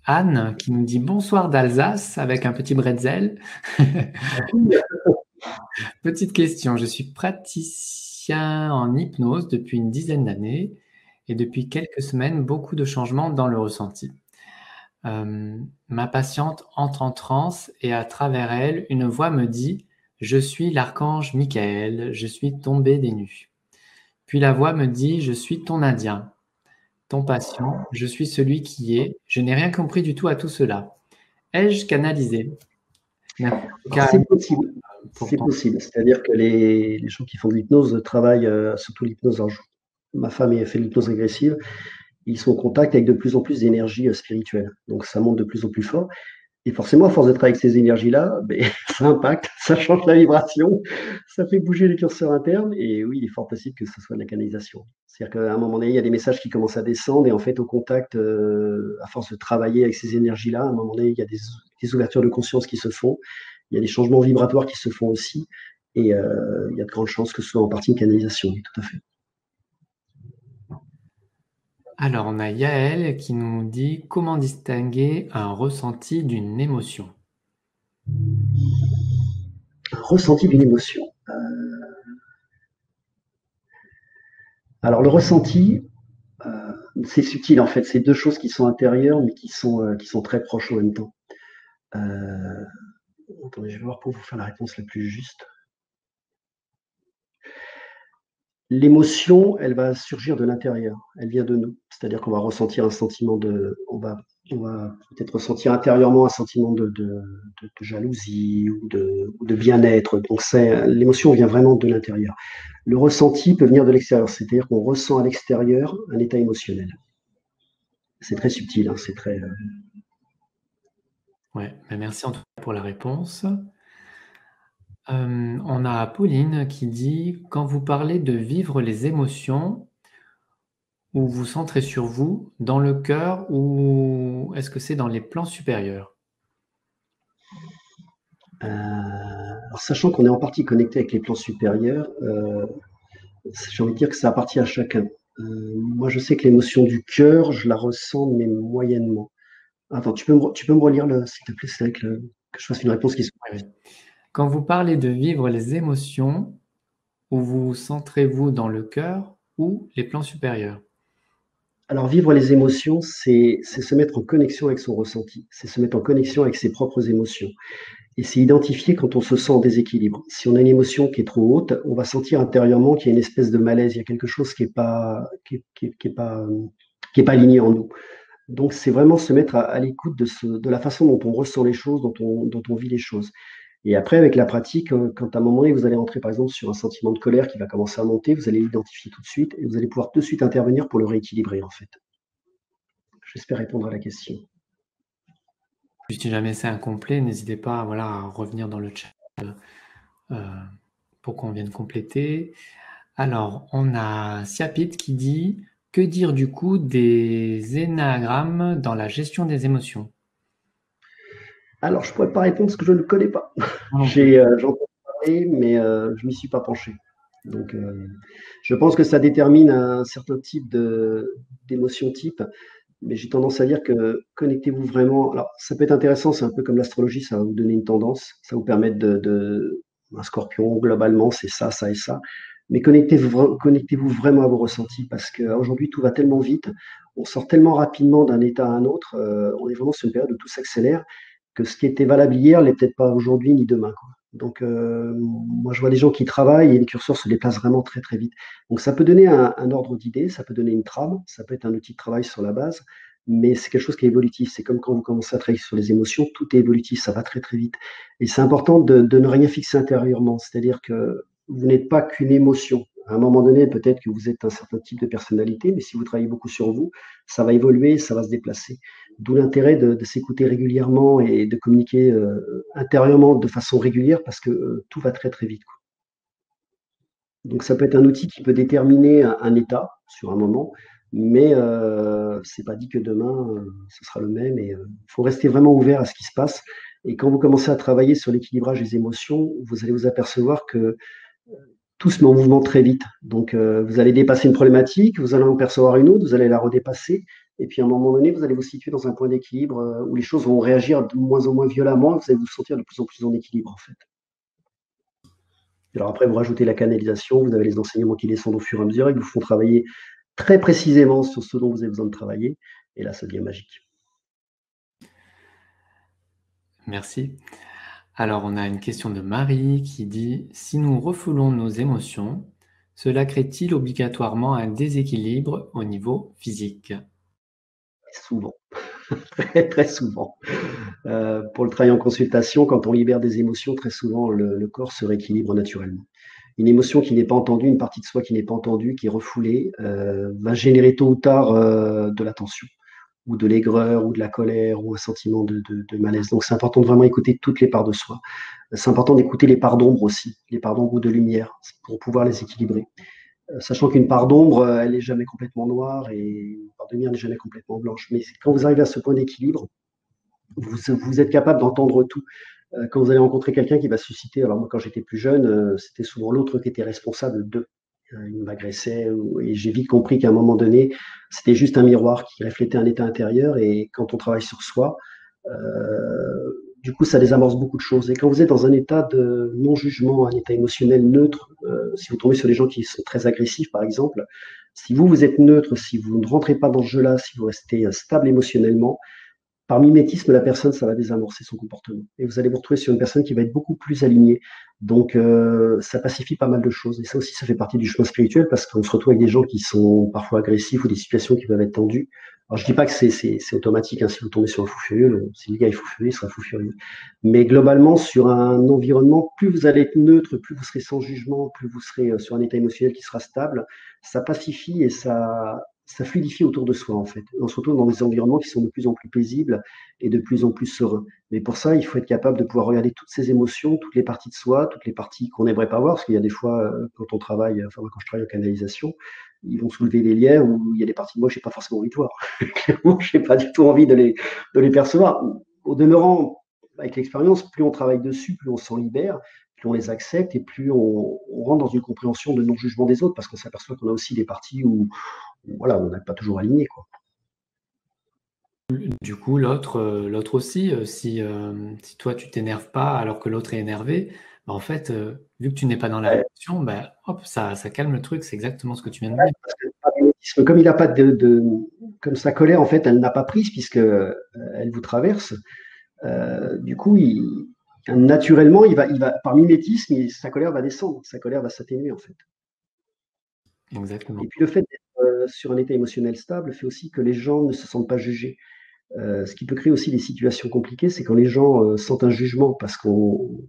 Speaker 1: Anne qui nous dit bonsoir d'Alsace avec un petit bretzel. Petite question, je suis praticien en hypnose depuis une dizaine d'années et depuis quelques semaines, beaucoup de changements dans le ressenti. Ma patiente entre en transe et à travers elle, une voix me dit « Je suis l'archange Michael, je suis tombé des nues ». Puis la voix me dit « Je suis ton Indien, ton patient, je suis celui qui est, je n'ai rien compris du tout à tout cela. Ai-je canalisé ?»
Speaker 2: Alors, c'est possible. C'est possible. C'est-à-dire que les gens qui font de l'hypnose travaillent, surtout l'hypnose. Ma femme a fait de l'hypnose régressive. Ils sont en contact avec de plus en plus d'énergie spirituelle. Donc, ça monte de plus en plus fort. Et forcément, à force d'être avec ces énergies-là, ben, ça impacte, ça change la vibration, ça fait bouger les curseurs internes. Et oui, il est fort possible que ce soit de la canalisation. C'est-à-dire qu'à un moment donné, il y a des messages qui commencent à descendre. Et en fait, au contact, à force de travailler avec ces énergies-là, à un moment donné, il y a des ouvertures de conscience qui se font. Il y a des changements vibratoires qui se font aussi. Et il y a de grandes chances que ce soit en partie une canalisation, oui, tout à fait.
Speaker 1: Alors, on a Yael qui nous dit comment distinguer un ressenti d'une émotion.
Speaker 2: Un ressenti d'une émotion. Alors, le ressenti, c'est subtil en fait. C'est deux choses qui sont intérieures, mais qui sont très proches en même temps. Attendez, je vais voir pour vous faire la réponse la plus juste. L'émotion, elle va surgir de l'intérieur, elle vient de nous. C'est-à-dire qu'on va ressentir un sentiment on va peut-être ressentir intérieurement un sentiment de jalousie ou de bien-être. Donc l'émotion vient vraiment de l'intérieur. Le ressenti peut venir de l'extérieur, c'est-à-dire qu'on ressent à l'extérieur un état émotionnel. C'est très subtil, hein, c'est très.
Speaker 1: Ouais, ben merci en tout cas pour la réponse. On a Pauline qui dit: «Quand vous parlez de vivre les émotions, ou vous centrez sur vous, dans le cœur ou est-ce que c'est dans les plans supérieurs?»
Speaker 2: Alors, sachant qu'on est en partie connecté avec les plans supérieurs, j'ai envie de dire que ça appartient à chacun. Moi, je sais que l'émotion du cœur, je la ressens, mais moyennement. Attends, tu peux me relire s'il te plaît, c'est vrai que je fasse une réponse qui soit.
Speaker 1: Oui, oui. Quand vous parlez de vivre les émotions, où vous centrez-vous dans le cœur ou les plans supérieurs?
Speaker 2: Alors, vivre les émotions, c'est se mettre en connexion avec son ressenti, c'est se mettre en connexion avec ses propres émotions. Et c'est identifier quand on se sent en déséquilibre. Si on a une émotion qui est trop haute, on va sentir intérieurement qu'il y a une espèce de malaise, il y a quelque chose qui est pas aligné en nous. Donc, c'est vraiment se mettre à l'écoute de la façon dont on ressent les choses, dont on vit les choses. Et après, avec la pratique, quand à un moment donné, vous allez rentrer par exemple sur un sentiment de colère qui va commencer à monter, vous allez l'identifier tout de suite et vous allez pouvoir tout de suite intervenir pour le rééquilibrer en fait. J'espère répondre à la question.
Speaker 1: Puis si jamais c'est incomplet, n'hésitez pas, voilà, à revenir dans le chat euh, pour qu'on vienne compléter. Alors, on a Siapit qui dit: que dire du coup des énagrammes dans la gestion des émotions?
Speaker 2: Alors, je ne pourrais pas répondre parce que je ne le connais pas.
Speaker 1: Moi non plus.
Speaker 2: J'en ai parlé, mais je m'y suis pas penché. Donc, je pense que ça détermine un certain type d'émotion type, mais j'ai tendance à dire que connectez-vous vraiment. Alors, ça peut être intéressant, c'est un peu comme l'astrologie, ça va vous donner une tendance, ça va vous permettre un scorpion, globalement, c'est ça, ça et ça. Mais connectez-vous vraiment à vos ressentis parce qu'aujourd'hui, tout va tellement vite, on sort tellement rapidement d'un état à un autre, on est vraiment sur une période où tout s'accélère que ce qui était valable hier n'est peut-être pas aujourd'hui ni demain, quoi. Donc, moi, je vois des gens qui travaillent et les curseurs se déplacent vraiment très, très vite. Donc, ça peut donner un ordre d'idée, ça peut donner une trame, ça peut être un outil de travail sur la base, mais c'est quelque chose qui est évolutif. C'est comme quand vous commencez à travailler sur les émotions, tout est évolutif, ça va très, très vite. Et c'est important de ne rien fixer intérieurement, c'est-à-dire que vous n'êtes pas qu'une émotion. À un moment donné, peut-être que vous êtes un certain type de personnalité, mais si vous travaillez beaucoup sur vous, ça va évoluer, ça va se déplacer. D'où l'intérêt de s'écouter régulièrement et de communiquer intérieurement de façon régulière parce que tout va très très vite, quoi. Donc ça peut être un outil qui peut déterminer un état sur un moment, mais c'est pas dit que demain ce sera le même. Et il faut rester vraiment ouvert à ce qui se passe. Et quand vous commencez à travailler sur l'équilibrage des émotions, vous allez vous apercevoir que tout se met en mouvement très vite. Donc, vous allez dépasser une problématique, vous allez en percevoir une autre, vous allez la redépasser. Et puis, à un moment donné, vous allez vous situer dans un point d'équilibre où les choses vont réagir de moins en moins violemment. Vous allez vous sentir de plus en plus en équilibre, en fait. Alors après, vous rajoutez la canalisation, vous avez les enseignements qui descendent au fur et à mesure et qui vous font travailler très précisément sur ce dont vous avez besoin de travailler. Et là, ça devient magique.
Speaker 1: Merci. Alors, on a une question de Marie qui dit: si nous refoulons nos émotions, cela crée-t-il obligatoirement un déséquilibre au niveau physique?
Speaker 2: Souvent, très, très souvent. Pour le travail en consultation, quand on libère des émotions, très souvent, le corps se rééquilibre naturellement. Une émotion qui n'est pas entendue, une partie de soi qui n'est pas entendue, qui est refoulée, va générer tôt ou tard de la tension, ou de l'aigreur, ou de la colère, ou un sentiment de malaise. Donc c'est important de vraiment écouter toutes les parts de soi. C'est important d'écouter les parts d'ombre aussi, les parts d'ombre ou de lumière, pour pouvoir les équilibrer. Sachant qu'une part d'ombre, elle n'est jamais complètement noire et une part de lumière n'est jamais complètement blanche. Mais quand vous arrivez à ce point d'équilibre, vous êtes capable d'entendre tout. Quand vous allez rencontrer quelqu'un qui va susciter, alors moi quand j'étais plus jeune, c'était souvent l'autre qui était responsable de. Il m'agressait et j'ai vite compris qu'à un moment donné, c'était juste un miroir qui reflétait un état intérieur et quand on travaille sur soi, du coup ça désamorce beaucoup de choses. Et quand vous êtes dans un état de non-jugement, un état émotionnel neutre, si vous tombez sur des gens qui sont très agressifs par exemple, si vous êtes neutre, si vous ne rentrez pas dans ce jeu-là, si vous restez stable émotionnellement, par mimétisme, la personne, ça va désamorcer son comportement. Et vous allez vous retrouver sur une personne qui va être beaucoup plus alignée. Donc, ça pacifie pas mal de choses. Et ça aussi, ça fait partie du chemin spirituel parce qu'on se retrouve avec des gens qui sont parfois agressifs ou des situations qui peuvent être tendues. Alors, je dis pas que c'est automatique, hein, si vous tombez sur un fou furieux, si le gars est fou furieux, il sera fou furieux. Mais globalement, sur un environnement, plus vous allez être neutre, plus vous serez sans jugement, plus vous serez sur un état émotionnel qui sera stable, ça pacifie et ça fluidifie autour de soi, en fait. On se retrouve dans des environnements qui sont de plus en plus paisibles et de plus en plus sereins. Mais pour ça, il faut être capable de pouvoir regarder toutes ces émotions, toutes les parties de soi, toutes les parties qu'on n'aimerait pas voir, parce qu'il y a des fois, quand on travaille, enfin, moi, quand je travaille en canalisation, ils vont soulever des liens où il y a des parties de moi que je n'ai pas forcément envie de voir. Clairement, je n'ai pas du tout envie de les percevoir. Au demeurant, avec l'expérience, plus on travaille dessus, plus on s'en libère, plus on les accepte et plus on rentre dans une compréhension de non-jugement des autres, parce qu'on s'aperçoit qu'on a aussi des parties où voilà, on n'est pas toujours aligné, quoi.
Speaker 1: Du coup, l'autre aussi, si toi tu t'énerves pas alors que l'autre est énervé, bah, en fait, vu que tu n'es pas dans la
Speaker 2: Ouais,
Speaker 1: réaction, bah, hop, ça calme le truc. C'est exactement ce que tu viens de dire.
Speaker 2: parce que par mimétisme, comme il n'a pas comme sa colère, en fait, elle n'a pas prise puisque elle vous traverse. Du coup, naturellement, il va par mimétisme, sa colère va descendre, sa colère va s'atténuer, en fait.
Speaker 1: Exactement.
Speaker 2: Et puis le fait d'être sur un état émotionnel stable fait aussi que les gens ne se sentent pas jugés. Ce qui peut créer aussi des situations compliquées, c'est quand les gens sentent un jugement, parce qu'on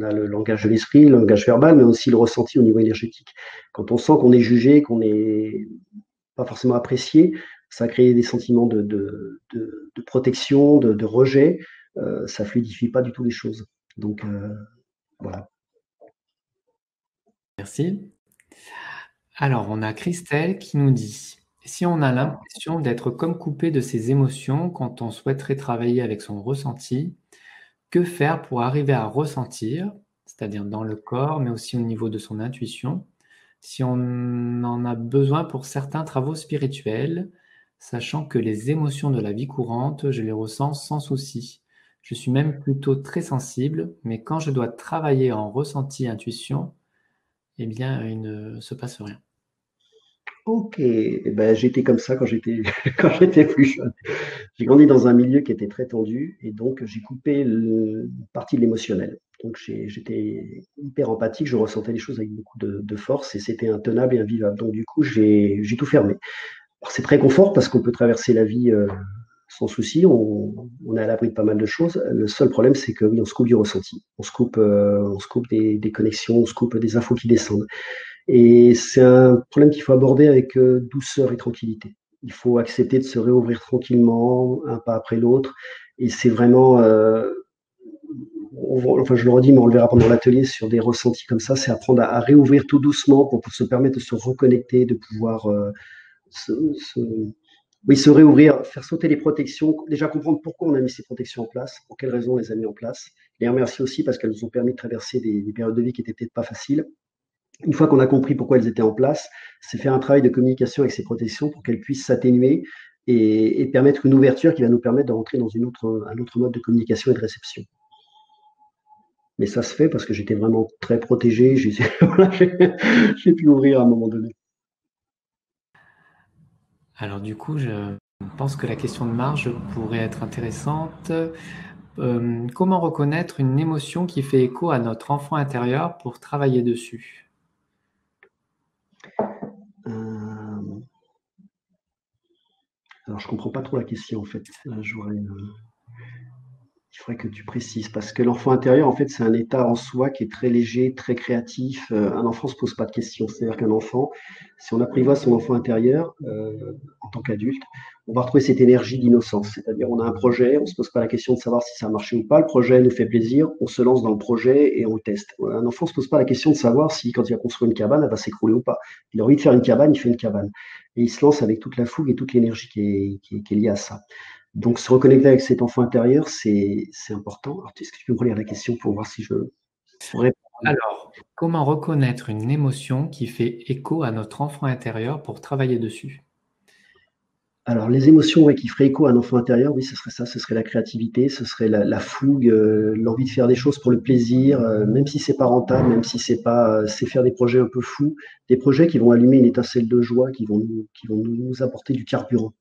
Speaker 2: a le langage de l'esprit, le langage verbal, mais aussi le ressenti au niveau énergétique. Quand on sent qu'on est jugé, qu'on n'est pas forcément apprécié, ça crée des sentiments de protection, de rejet. Ça fluidifie pas du tout les choses. Donc, voilà.
Speaker 1: Merci. Alors, on a Christelle qui nous dit: «Si on a l'impression d'être comme coupé de ses émotions quand on souhaiterait travailler avec son ressenti, que faire pour arriver à ressentir, c'est-à-dire dans le corps, mais aussi au niveau de son intuition, si on en a besoin pour certains travaux spirituels, sachant que les émotions de la vie courante, je les ressens sans souci. Je suis même plutôt très sensible, mais quand je dois travailler en ressenti intuition, eh bien, il ne se passe rien.»
Speaker 2: Ok, eh ben, j'étais comme ça quand j'étais quand j'étais plus jeune. J'ai grandi dans un milieu qui était très tendu et donc j'ai coupé une partie de l'émotionnel. Donc j'étais hyper empathique, je ressentais les choses avec beaucoup de force et c'était intenable et invivable. Donc du coup, j'ai tout fermé. Alors, c'est très confort parce qu'on peut traverser la vie sans souci, on est à l'abri de pas mal de choses. Le seul problème, c'est que oui, on se coupe du ressenti. On se coupe des connexions, on se coupe des infos qui descendent. Et c'est un problème qu'il faut aborder avec douceur et tranquillité. Il faut accepter de se réouvrir tranquillement, un pas après l'autre. Et c'est vraiment, enfin je le redis, mais on le verra pendant l'atelier, sur des ressentis comme ça, c'est apprendre à réouvrir tout doucement pour se permettre de se reconnecter, de pouvoir se, se- oui, se réouvrir, faire sauter les protections, déjà comprendre pourquoi on a mis ces protections en place, pour quelles raisons on les a mis en place. Les remercier aussi parce qu'elles nous ont permis de traverser des périodes de vie qui étaient peut-être pas faciles. Une fois qu'on a compris pourquoi elles étaient en place, c'est faire un travail de communication avec ces protections pour qu'elles puissent s'atténuer et permettre une ouverture qui va nous permettre de rentrer dans un autre mode de communication et de réception. Mais ça se fait parce que j'étais vraiment très protégé, voilà, j'ai pu ouvrir à un moment donné.
Speaker 1: Alors du coup, je pense que la question de Marge pourrait être intéressante. Comment reconnaître une émotion qui fait écho à notre enfant intérieur pour travailler dessus?
Speaker 2: Euh, alors je comprends pas trop la question en fait. Il faudrait que tu précises, parce que l'enfant intérieur, en fait, c'est un état en soi qui est très léger, très créatif. Un enfant ne se pose pas de questions. C'est-à-dire qu'un enfant, si on apprivoise son enfant intérieur en tant qu'adulte, on va retrouver cette énergie d'innocence. C'est-à-dire, on a un projet, on ne se pose pas la question de savoir si ça a marché ou pas. Le projet nous fait plaisir, on se lance dans le projet et on le teste. Un enfant ne se pose pas la question de savoir si, quand il va construire une cabane, elle va s'écrouler ou pas. Il a envie de faire une cabane, il fait une cabane. Et il se lance avec toute la fougue et toute l'énergie qui est liée à ça. Donc, se reconnecter avec cet enfant intérieur, c'est important. Alors, est-ce que tu peux me relire la question pour voir si je pourrais.
Speaker 1: Alors, comment reconnaître une émotion qui fait écho à notre enfant intérieur pour travailler dessus?
Speaker 2: Alors, les émotions, ouais, qui feraient écho à un enfant intérieur, oui, ce serait ça, ce serait la créativité, ce serait la fougue, l'envie de faire des choses pour le plaisir, même si c'est pas rentable, même si c'est faire des projets un peu fous, des projets qui vont allumer une étincelle de joie, qui vont nous apporter du carburant.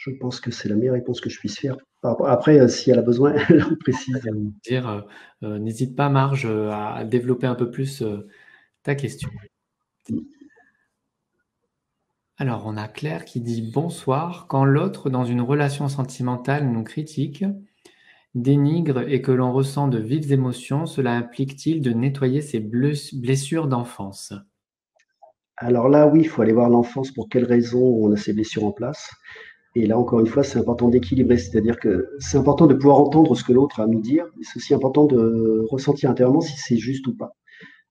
Speaker 2: Je pense que c'est la meilleure réponse que je puisse faire. Après, si elle a besoin, elle en précise.
Speaker 1: Dire, n'hésite pas, Marge, à développer un peu plus ta question. Alors, on a Claire qui dit bonsoir. Quand l'autre, dans une relation sentimentale, nous critique, dénigre et que l'on ressent de vives émotions, cela implique-t-il de nettoyer ses blessures d'enfance?
Speaker 2: Alors là, oui, il faut aller voir l'enfance pour quelles raisons on a ces blessures en place. Et là, encore une fois, c'est important d'équilibrer, c'est-à-dire que c'est important de pouvoir entendre ce que l'autre a à nous dire, mais c'est aussi important de ressentir intérieurement si c'est juste ou pas.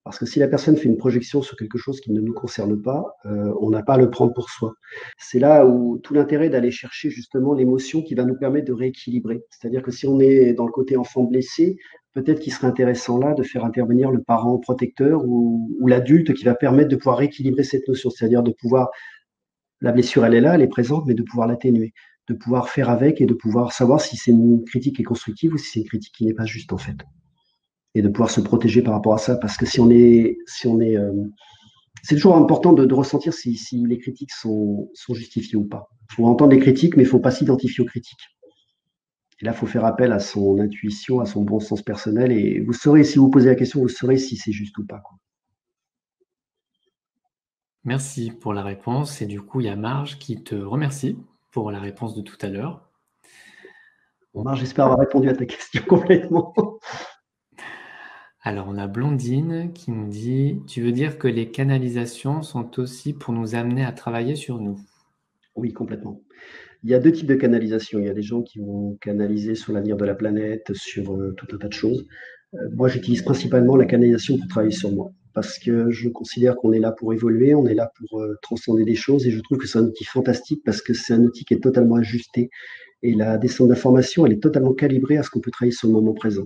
Speaker 2: Parce que si la personne fait une projection sur quelque chose qui ne nous concerne pas, on n'a pas à le prendre pour soi. C'est là où tout l'intérêt d'aller chercher justement l'émotion qui va nous permettre de rééquilibrer. C'est-à-dire que si on est dans le côté enfant blessé, peut-être qu'il serait intéressant là de faire intervenir le parent protecteur ou l'adulte qui va permettre de pouvoir rééquilibrer cette notion, c'est-à-dire de pouvoir, la blessure elle est là, elle est présente, mais de pouvoir l'atténuer, de pouvoir faire avec et de pouvoir savoir si c'est une critique qui est constructive ou si c'est une critique qui n'est pas juste en fait et de pouvoir se protéger par rapport à ça. Parce que c'est toujours important de ressentir si les critiques sont justifiées ou pas. Il faut entendre les critiques, mais il ne faut pas s'identifier aux critiques. Et là, il faut faire appel à son intuition, à son bon sens personnel, et vous saurez, si vous posez la question, vous saurez si c'est juste ou pas, quoi.
Speaker 1: Merci pour la réponse. Et du coup, il y a Marge qui te remercie pour la réponse de tout à l'heure.
Speaker 2: Omar, j'espère avoir répondu à ta question complètement.
Speaker 1: Alors, on a Blondine qui nous dit, tu veux dire que les canalisations sont aussi pour nous amener à travailler sur nous?
Speaker 2: Oui, complètement. Il y a deux types de canalisation. Il y a des gens qui vont canaliser sur l'avenir de la planète, sur tout un tas de choses. Moi, j'utilise principalement la canalisation pour travailler sur moi, parce que je considère qu'on est là pour évoluer, on est là pour transcender des choses, et je trouve que c'est un outil fantastique parce que c'est un outil qui est totalement ajusté, et la descente d'information, elle est totalement calibrée à ce qu'on peut travailler sur le moment présent.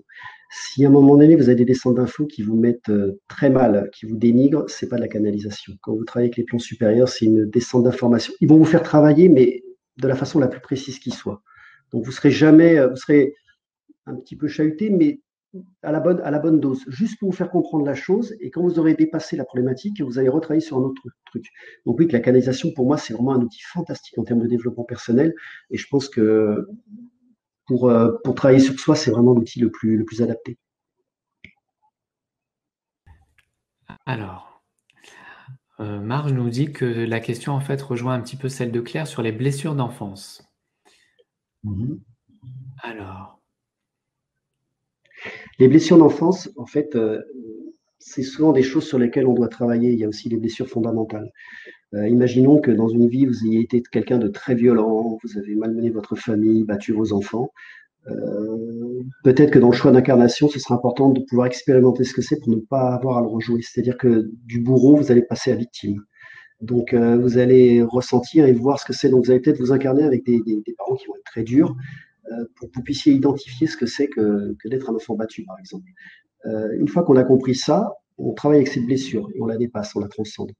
Speaker 2: Si à un moment donné, vous avez des descentes d'infos qui vous mettent très mal, qui vous dénigrent, c'est pas de la canalisation. Quand vous travaillez avec les plans supérieurs, c'est une descente d'information. Ils vont vous faire travailler, mais de la façon la plus précise qui soit. Donc vous serez jamais, vous serez un petit peu chahuté, mais à la bonne dose, juste pour vous faire comprendre la chose. Et quand vous aurez dépassé la problématique, vous allez retravailler sur un autre truc. Donc oui, que la canalisation, pour moi, c'est vraiment un outil fantastique en termes de développement personnel. Et je pense que pour travailler sur soi, c'est vraiment l'outil le plus adapté.
Speaker 1: Alors, Marge nous dit que la question, en fait, rejoint un petit peu celle de Claire sur les blessures d'enfance. Alors,
Speaker 2: Les blessures d'enfance, en fait, c'est souvent des choses sur lesquelles on doit travailler. Il y a aussi les blessures fondamentales. Imaginons que dans une vie, vous ayez été quelqu'un de très violent, vous avez malmené votre famille, battu vos enfants. Peut-être que dans le choix d'incarnation, ce sera important de pouvoir expérimenter ce que c'est pour ne pas avoir à le rejouer. C'est-à-dire que du bourreau, vous allez passer à victime. Donc, vous allez ressentir et voir ce que c'est. Donc, vous allez peut-être vous incarner avec des parents qui vont être très durs pour que vous puissiez identifier ce que c'est que d'être un enfant battu, par exemple. Une fois qu'on a compris ça, on travaille avec cette blessure et on la dépasse, on la transcende.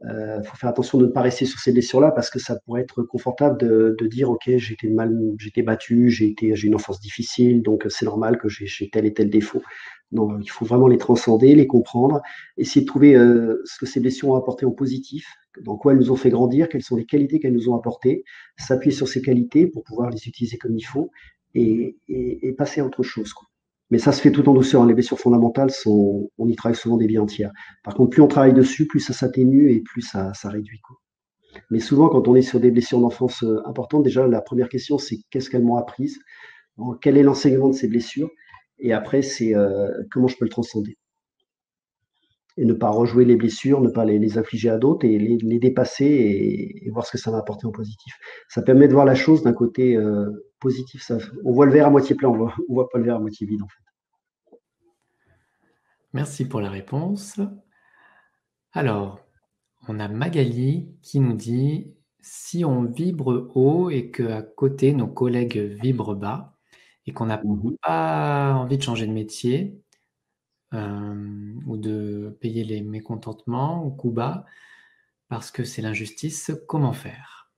Speaker 2: Il faut faire attention de ne pas rester sur ces blessures-là parce que ça pourrait être confortable de dire ok, j'étais battu, j'ai une enfance difficile, donc c'est normal que j'ai tel et tel défaut. Non, il faut vraiment les transcender, les comprendre, essayer de trouver ce que ces blessures ont apporté en positif, dans quoi elles nous ont fait grandir, quelles sont les qualités qu'elles nous ont apportées, s'appuyer sur ces qualités pour pouvoir les utiliser comme il faut et passer à autre chose, quoi. Mais ça se fait tout en douceur, hein. Les blessures fondamentales on y travaille souvent des vies entières. Par contre, plus on travaille dessus, plus ça s'atténue et plus ça réduit, quoi. Mais souvent, quand on est sur des blessures d'enfance importantes, déjà, la première question, c'est qu'est-ce qu'elles m'ont apprise? Quel est l'enseignement de ces blessures? Et après, c'est comment je peux le transcender? Et ne pas rejouer les blessures, ne pas les infliger à d'autres et les dépasser et voir ce que ça va apporter en positif. Ça permet de voir la chose d'un côté positif. On voit le verre à moitié plein, on voit pas le verre à moitié vide, en fait.
Speaker 1: merci pour la réponse. Alors, on a Magali qui nous dit, si on vibre haut et qu'à côté, nos collègues vibrent bas et qu'on n'a
Speaker 2: Mhm.
Speaker 1: pas envie de changer de métier ou de payer les mécontentements ou coups bas parce que c'est l'injustice, comment faire?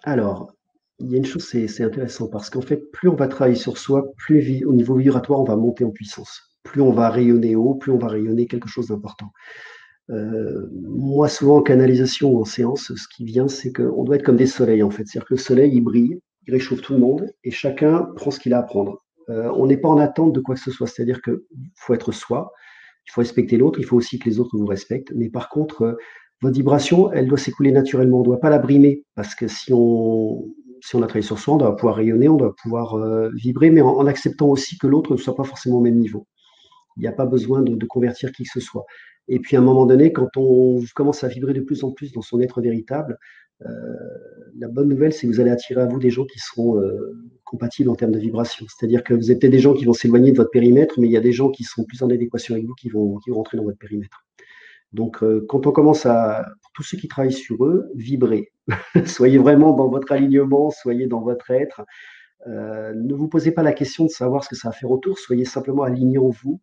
Speaker 2: Alors, il y a une chose, c'est intéressant parce qu'en fait, plus on va travailler sur soi, plus au niveau vibratoire, on va monter en puissance. Plus on va rayonner haut, plus on va rayonner quelque chose d'important. Moi, souvent en canalisation ou en séance, ce qui vient, c'est qu'on doit être comme des soleils, en fait. C'est-à-dire que le soleil, il brille, il réchauffe tout le monde, et chacun prend ce qu'il a à prendre. On n'est pas en attente de quoi que ce soit. C'est-à-dire qu'il faut être soi, il faut respecter l'autre, il faut aussi que les autres vous respectent. Mais par contre, votre vibration, elle doit s'écouler naturellement. On ne doit pas la brimer, parce que si on a travaillé sur soi, on doit pouvoir rayonner, on doit pouvoir vibrer, mais en acceptant aussi que l'autre ne soit pas forcément au même niveau. Il n'y a pas besoin de convertir qui que ce soit. Et puis à un moment donné, quand on commence à vibrer de plus en plus dans son être véritable, euh, la bonne nouvelle, c'est que vous allez attirer à vous des gens qui seront compatibles en termes de vibration. C'est-à-dire que vous avez peut-être des gens qui vont s'éloigner de votre périmètre, mais il y a des gens qui seront plus en adéquation avec vous qui vont rentrer dans votre périmètre. Donc, quand on commence pour tous ceux qui travaillent sur eux, vibrer. Soyez vraiment dans votre alignement, soyez dans votre être. Ne vous posez pas la question de savoir ce que ça va faire autour, soyez simplement alignés en vous,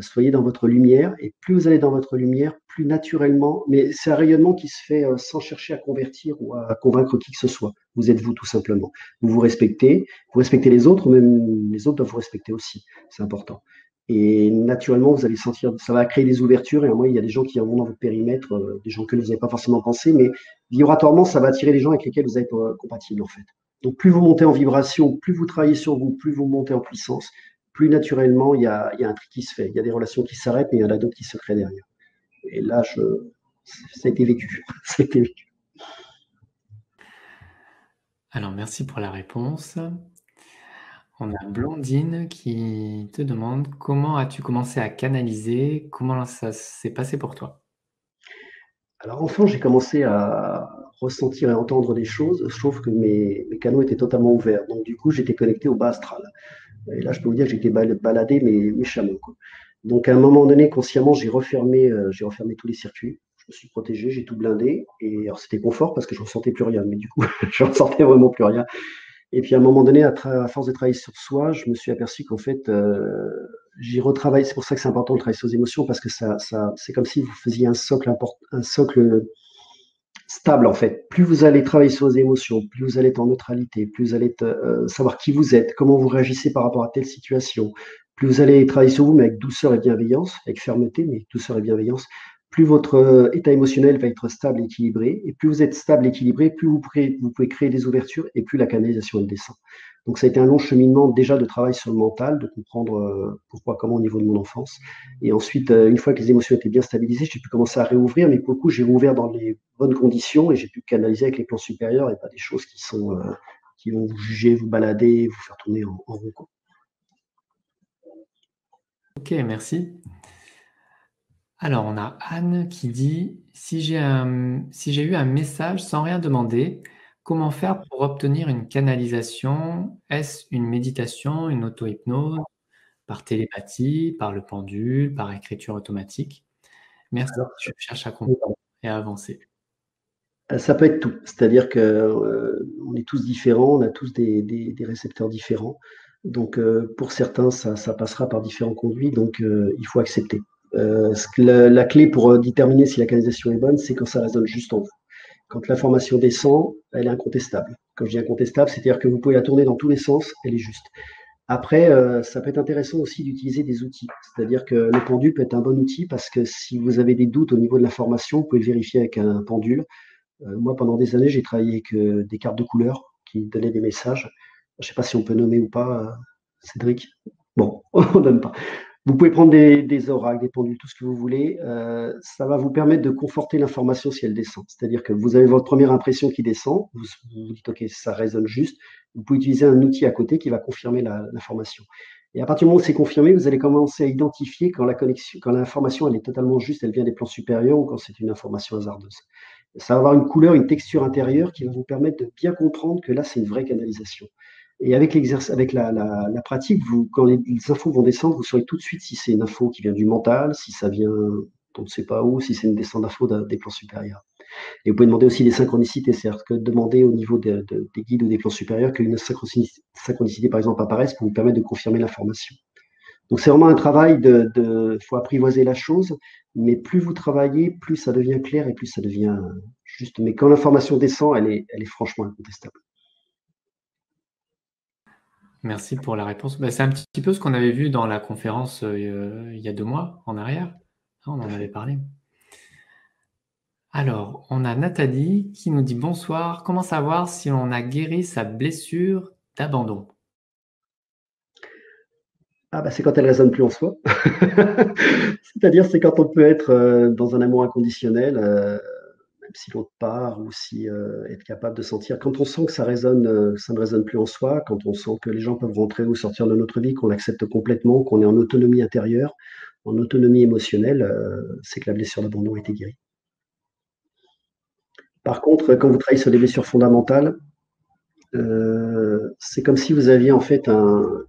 Speaker 2: soyez dans votre lumière, et plus vous allez dans votre lumière, plus naturellement, mais c'est un rayonnement qui se fait sans chercher à convertir ou à convaincre qui que ce soit. Vous êtes vous tout simplement. Vous respectez les autres, même les autres doivent vous respecter aussi, c'est important. Et naturellement, vous allez sentir, ça va créer des ouvertures, et à un moment, il y a des gens qui vont dans votre périmètre, des gens que vous n'avez pas forcément pensé, mais vibratoirement, ça va attirer les gens avec lesquels vous êtes compatibles en fait. Donc, plus vous montez en vibration, plus vous travaillez sur vous, plus vous montez en puissance, plus naturellement, il y a un truc qui se fait. Il y a des relations qui s'arrêtent, mais il y en a d'autres qui se créent derrière. Et là, ça a été vécu. Ça a été vécu.
Speaker 1: Alors, merci pour la réponse. On a Blondine qui te demande comment as-tu commencé à canaliser? Comment ça s'est passé pour toi?
Speaker 2: Alors, enfin, j'ai commencé à ressentir et entendre des choses, sauf que mes canaux étaient totalement ouverts. Donc, du coup, j'étais connecté au bas astral. Et là, je peux vous dire que j'étais baladé méchamment, quoi. Donc, à un moment donné, consciemment, j'ai refermé tous les circuits. Je me suis protégé, j'ai tout blindé. Et alors, c'était confort parce que je ressentais plus rien. Mais du coup, je ressentais vraiment plus rien. Et puis, à un moment donné, à force de travailler sur soi, je me suis aperçu qu'en fait, j'y retravaille. C'est pour ça que c'est important de travailler sur les émotions parce que c'est comme si vous faisiez un socle stable en fait. Plus vous allez travailler sur vos émotions, plus vous allez être en neutralité, plus vous allez savoir qui vous êtes, comment vous réagissez par rapport à telle situation, plus vous allez travailler sur vous, mais avec douceur et bienveillance, avec fermeté, mais douceur et bienveillance, plus votre état émotionnel va être stable et équilibré, et plus vous êtes stable et équilibré, plus vous pouvez créer des ouvertures, et plus la canalisation elle descend. Donc ça a été un long cheminement déjà de travail sur le mental, de comprendre pourquoi, comment au niveau de mon enfance. Et ensuite, une fois que les émotions étaient bien stabilisées, j'ai pu commencer à réouvrir, mais pour le coup, j'ai rouvert dans les bonnes conditions et j'ai pu canaliser avec les plans supérieurs et pas des choses qui vont vous juger, vous balader, vous faire tourner en rond, quoi.
Speaker 1: Ok, merci. Alors, on a Anne qui dit, si j'ai eu un message sans rien demander, comment faire pour obtenir une canalisation? Est-ce une méditation, une auto-hypnose, par télépathie, par le pendule, par écriture automatique? Merci,
Speaker 2: Alors,
Speaker 1: je cherche à comprendre et à avancer.
Speaker 2: ça peut être tout. C'est-à-dire que on est tous différents, on a tous des récepteurs différents. Donc, pour certains, ça passera par différents conduits. Donc, il faut accepter. La clé pour déterminer si la canalisation est bonne, c'est quand ça résonne juste en vous. Quand l'information descend, elle est incontestable. Quand je dis incontestable, c'est-à-dire que vous pouvez la tourner dans tous les sens, elle est juste. Après, ça peut être intéressant aussi d'utiliser des outils. C'est-à-dire que le pendule peut être un bon outil parce que si vous avez des doutes au niveau de l'information, vous pouvez le vérifier avec un pendule. Moi, pendant des années, j'ai travaillé avec des cartes de couleurs qui donnaient des messages. Je ne sais pas si on peut nommer ou pas, Cédric. Bon, on ne donne pas. Vous pouvez prendre des oracles, des pendules, tout ce que vous voulez. Ça va vous permettre de conforter l'information si elle descend. C'est-à-dire que vous avez votre première impression qui descend, vous dites, OK, ça résonne juste. Vous pouvez utiliser un outil à côté qui va confirmer l'information. Et à partir du moment où c'est confirmé, vous allez commencer à identifier quand quand l'information elle est totalement juste, elle vient des plans supérieurs ou quand c'est une information hasardeuse. Ça va avoir une couleur, une texture intérieure qui va vous permettre de bien comprendre que là, c'est une vraie canalisation. Et avec l'exercice, avec la pratique, quand les infos vont descendre, vous saurez tout de suite si c'est une info qui vient du mental, si ça vient on ne sait pas où, si c'est une descente d'infos des plans supérieurs. Et vous pouvez demander aussi des synchronicités, c'est-à-dire que demander au niveau des guides ou des plans supérieurs qu'une synchronicité, par exemple, apparaisse pour vous permettre de confirmer l'information. Donc c'est vraiment un travail faut apprivoiser la chose, mais plus vous travaillez, plus ça devient clair et plus ça devient juste. Mais quand l'information descend, elle est franchement incontestable.
Speaker 1: Merci pour la réponse. Bah, c'est un petit peu ce qu'on avait vu dans la conférence il y a 2 mois en arrière. On
Speaker 2: Tout à
Speaker 1: en avait
Speaker 2: fait.
Speaker 1: parlé. Alors, on a Nathalie qui nous dit bonsoir. Comment savoir si on a guéri sa blessure d'abandon?
Speaker 2: Ah bah c'est quand elle résonne plus en soi. C'est-à-dire c'est quand on peut être dans un amour inconditionnel, même si l'autre part ou si être capable de sentir. Quand on sent que ça résonne, ça ne résonne plus en soi, quand on sent que les gens peuvent rentrer ou sortir de notre vie, qu'on l'accepte complètement, qu'on est en autonomie intérieure, en autonomie émotionnelle, c'est que la blessure d'abandon a été guérie. Par contre, quand vous travaillez sur des blessures fondamentales, c'est comme si vous aviez en fait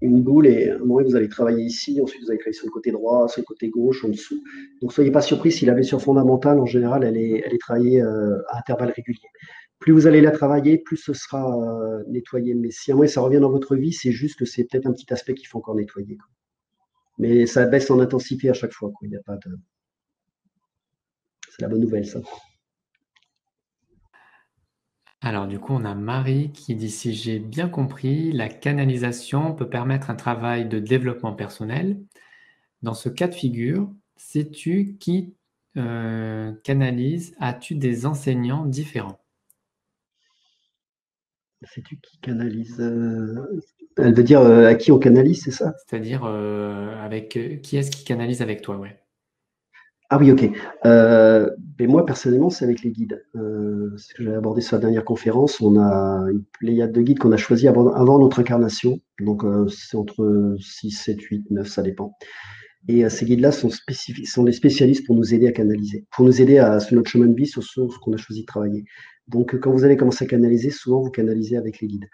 Speaker 2: une boule et à un moment vous allez travailler ici, ensuite vous allez travailler sur le côté droit, sur le côté gauche, en dessous. Donc soyez pas surpris si la blessure fondamentale, en général, elle est travaillée à intervalles réguliers. Plus vous allez la travailler, plus ce sera nettoyé. Mais si à un moment ça revient dans votre vie, c'est juste que c'est peut-être un petit aspect qu'il faut encore nettoyer, quoi. Mais ça baisse en intensité à chaque fois, quoi. Il y a pas de... C'est la bonne nouvelle, ça.
Speaker 1: Alors, du coup, on a Marie qui dit, si j'ai bien compris, la canalisation peut permettre un travail de développement personnel. Dans ce cas de figure, sais-tu qui canalise? As-tu des enseignants différents?
Speaker 2: C'est-tu qui canalise Elle veut dire à qui on canalise, c'est ça?
Speaker 1: C'est-à-dire, qui est-ce qui canalise avec toi, ouais.
Speaker 2: Ah oui, ok. Mais moi, personnellement, c'est avec les guides. C'est ce que j'avais abordé sur la dernière conférence. On a une pléiade de guides qu'on a choisi avant notre incarnation. Donc, c'est entre 6, 7, 8, 9, ça dépend. Et ces guides-là sont spécifiques, sont des spécialistes pour nous aider à canaliser, pour nous aider sur notre chemin de vie, sur ce qu'on a choisi de travailler. Donc, quand vous allez commencer à canaliser, souvent vous canalisez avec les guides.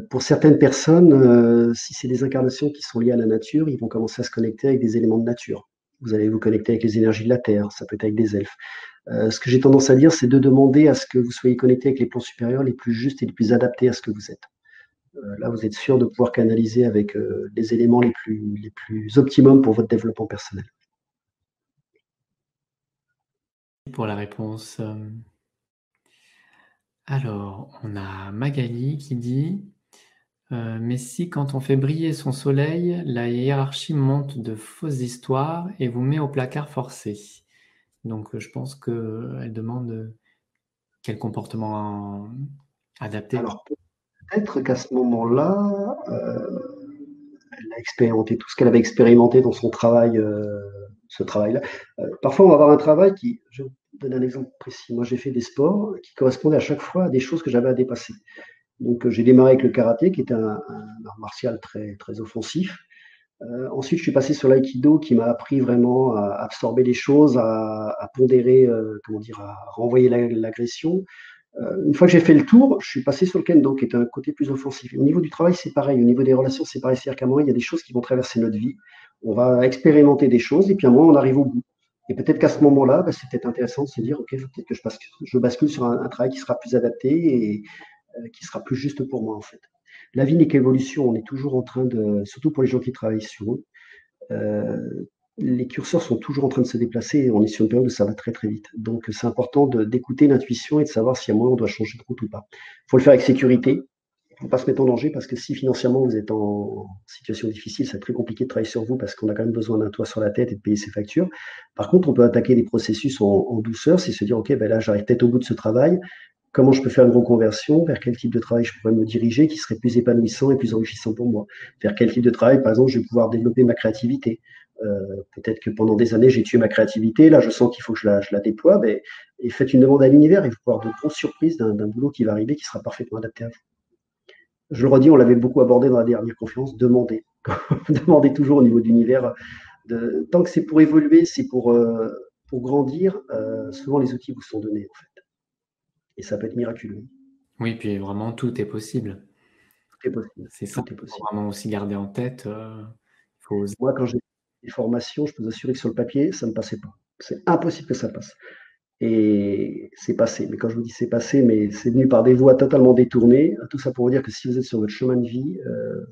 Speaker 2: Pour certaines personnes, si c'est des incarnations qui sont liées à la nature, ils vont commencer à se connecter avec des éléments de nature. Vous allez vous connecter avec les énergies de la Terre, ça peut être avec des elfes. Ce que j'ai tendance à dire, c'est de demander à ce que vous soyez connecté avec les plans supérieurs les plus justes et les plus adaptés à ce que vous êtes. Là, vous êtes sûr de pouvoir canaliser avec les éléments les plus optimums pour votre développement personnel.
Speaker 1: Pour la réponse. Alors, on a Magali qui dit, mais si quand on fait briller son soleil, la hiérarchie monte de fausses histoires et vous met au placard forcé. Donc, je pense qu'elle demande quel comportement adapter.
Speaker 2: Alors, peut-être qu'à ce moment-là, elle a expérimenté tout ce qu'elle avait expérimenté dans son travail, ce travail-là. Parfois, on va avoir un travail qui, je vous donne un exemple précis. Moi, j'ai fait des sports qui correspondaient à chaque fois à des choses que j'avais à dépasser. Donc, j'ai démarré avec le karaté, qui était un art martial très, très offensif. Ensuite, je suis passé sur l'aïkido, qui m'a appris vraiment à absorber les choses, à pondérer, comment dire, à renvoyer l'agression. Une fois que j'ai fait le tour, je suis passé sur le kendo, qui est un côté plus offensif. Et au niveau du travail, c'est pareil. Au niveau des relations, c'est pareil. C'est-à-dire qu'à un moment, il y a des choses qui vont traverser notre vie. On va expérimenter des choses, et puis à un moment, on arrive au bout. Et peut-être qu'à ce moment-là, bah, c'est peut-être intéressant de se dire, OK, peut-être que je bascule sur un travail qui sera plus adapté et qui sera plus juste pour moi, en fait. La vie n'est qu'évolution. On est toujours en train de, surtout pour les gens qui travaillent sur eux, euh, les curseurs sont toujours en train de se déplacer et on est sur une période où ça va très très vite. Donc c'est important d'écouter l'intuition et de savoir si à un moment on doit changer de route ou pas. Il faut le faire avec sécurité. Il ne faut pas se mettre en danger parce que si financièrement vous êtes en situation difficile, c'est très compliqué de travailler sur vous parce qu'on a quand même besoin d'un toit sur la tête et de payer ses factures. Par contre, on peut attaquer des processus en douceur, c'est se dire, OK, ben là j'arrive peut-être au bout de ce travail, comment je peux faire une reconversion, vers quel type de travail je pourrais me diriger qui serait plus épanouissant et plus enrichissant pour moi. Vers quel type de travail, par exemple, je vais pouvoir développer ma créativité. Peut-être que pendant des années, j'ai tué ma créativité. Là, je sens qu'il faut que je la déploie. Mais, et faites une demande à l'univers et vous pouvez avoir de grosses surprises d'un boulot qui va arriver qui sera parfaitement adapté à vous. Je le redis, on l'avait beaucoup abordé dans la dernière conférence, demandez. Demandez toujours au niveau de l'univers. Tant que c'est pour évoluer, c'est pour grandir, souvent les outils vous sont donnés, en fait. Et ça peut être miraculeux.
Speaker 1: Oui, puis vraiment, tout est possible.
Speaker 2: Tout est possible.
Speaker 1: C'est ça
Speaker 2: Tout est
Speaker 1: qu'il faut
Speaker 2: possible.
Speaker 1: vraiment aussi garder en tête. Il faut oser.
Speaker 2: Moi, quand j'ai fait des formations, je peux vous assurer que sur le papier, ça ne passait pas. C'est impossible que ça passe. Et c'est passé. Mais quand je vous dis c'est passé, mais c'est venu par des voies totalement détournées. Tout ça pour vous dire que si vous êtes sur votre chemin de vie,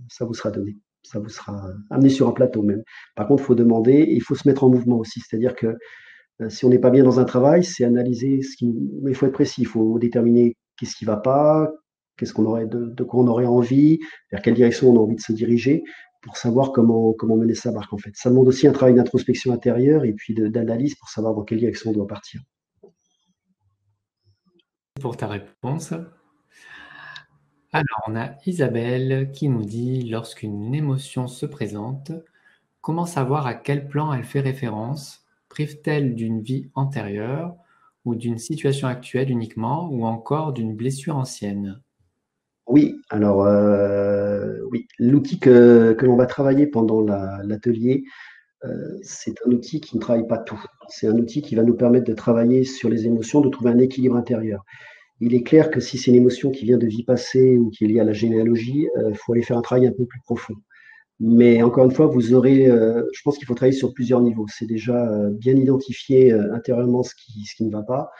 Speaker 2: ça vous sera donné. Ça vous sera amené sur un plateau même. Par contre, il faut demander et il faut se mettre en mouvement aussi. C'est-à-dire que si on n'est pas bien dans un travail, c'est analyser ce qui. Mais il faut être précis. Il faut déterminer qu'est-ce qui ne va pas, qu'est-ce qu'on aurait de quoi on aurait envie, vers quelle direction on a envie de se diriger, pour savoir comment mener sa barque en fait. Ça demande aussi un travail d'introspection intérieure et puis d'analyse pour savoir dans quelle direction on doit partir.
Speaker 1: pour ta réponse. Alors, on a Isabelle qui nous dit, lorsqu'une émotion se présente, comment savoir à quel plan elle fait référence? Prive-t-elle d'une vie antérieure ou d'une situation actuelle uniquement ou encore d'une blessure ancienne?
Speaker 2: Oui, alors oui, l'outil que l'on va travailler pendant l'atelier, c'est un outil qui ne travaille pas tout. C'est un outil qui va nous permettre de travailler sur les émotions, de trouver un équilibre intérieur. Il est clair que si c'est une émotion qui vient de vie passée ou qui est liée à la généalogie, il faut aller faire un travail un peu plus profond. Mais encore une fois, vous aurez, je pense qu'il faut travailler sur plusieurs niveaux. C'est déjà bien identifier intérieurement ce qui ne va pas,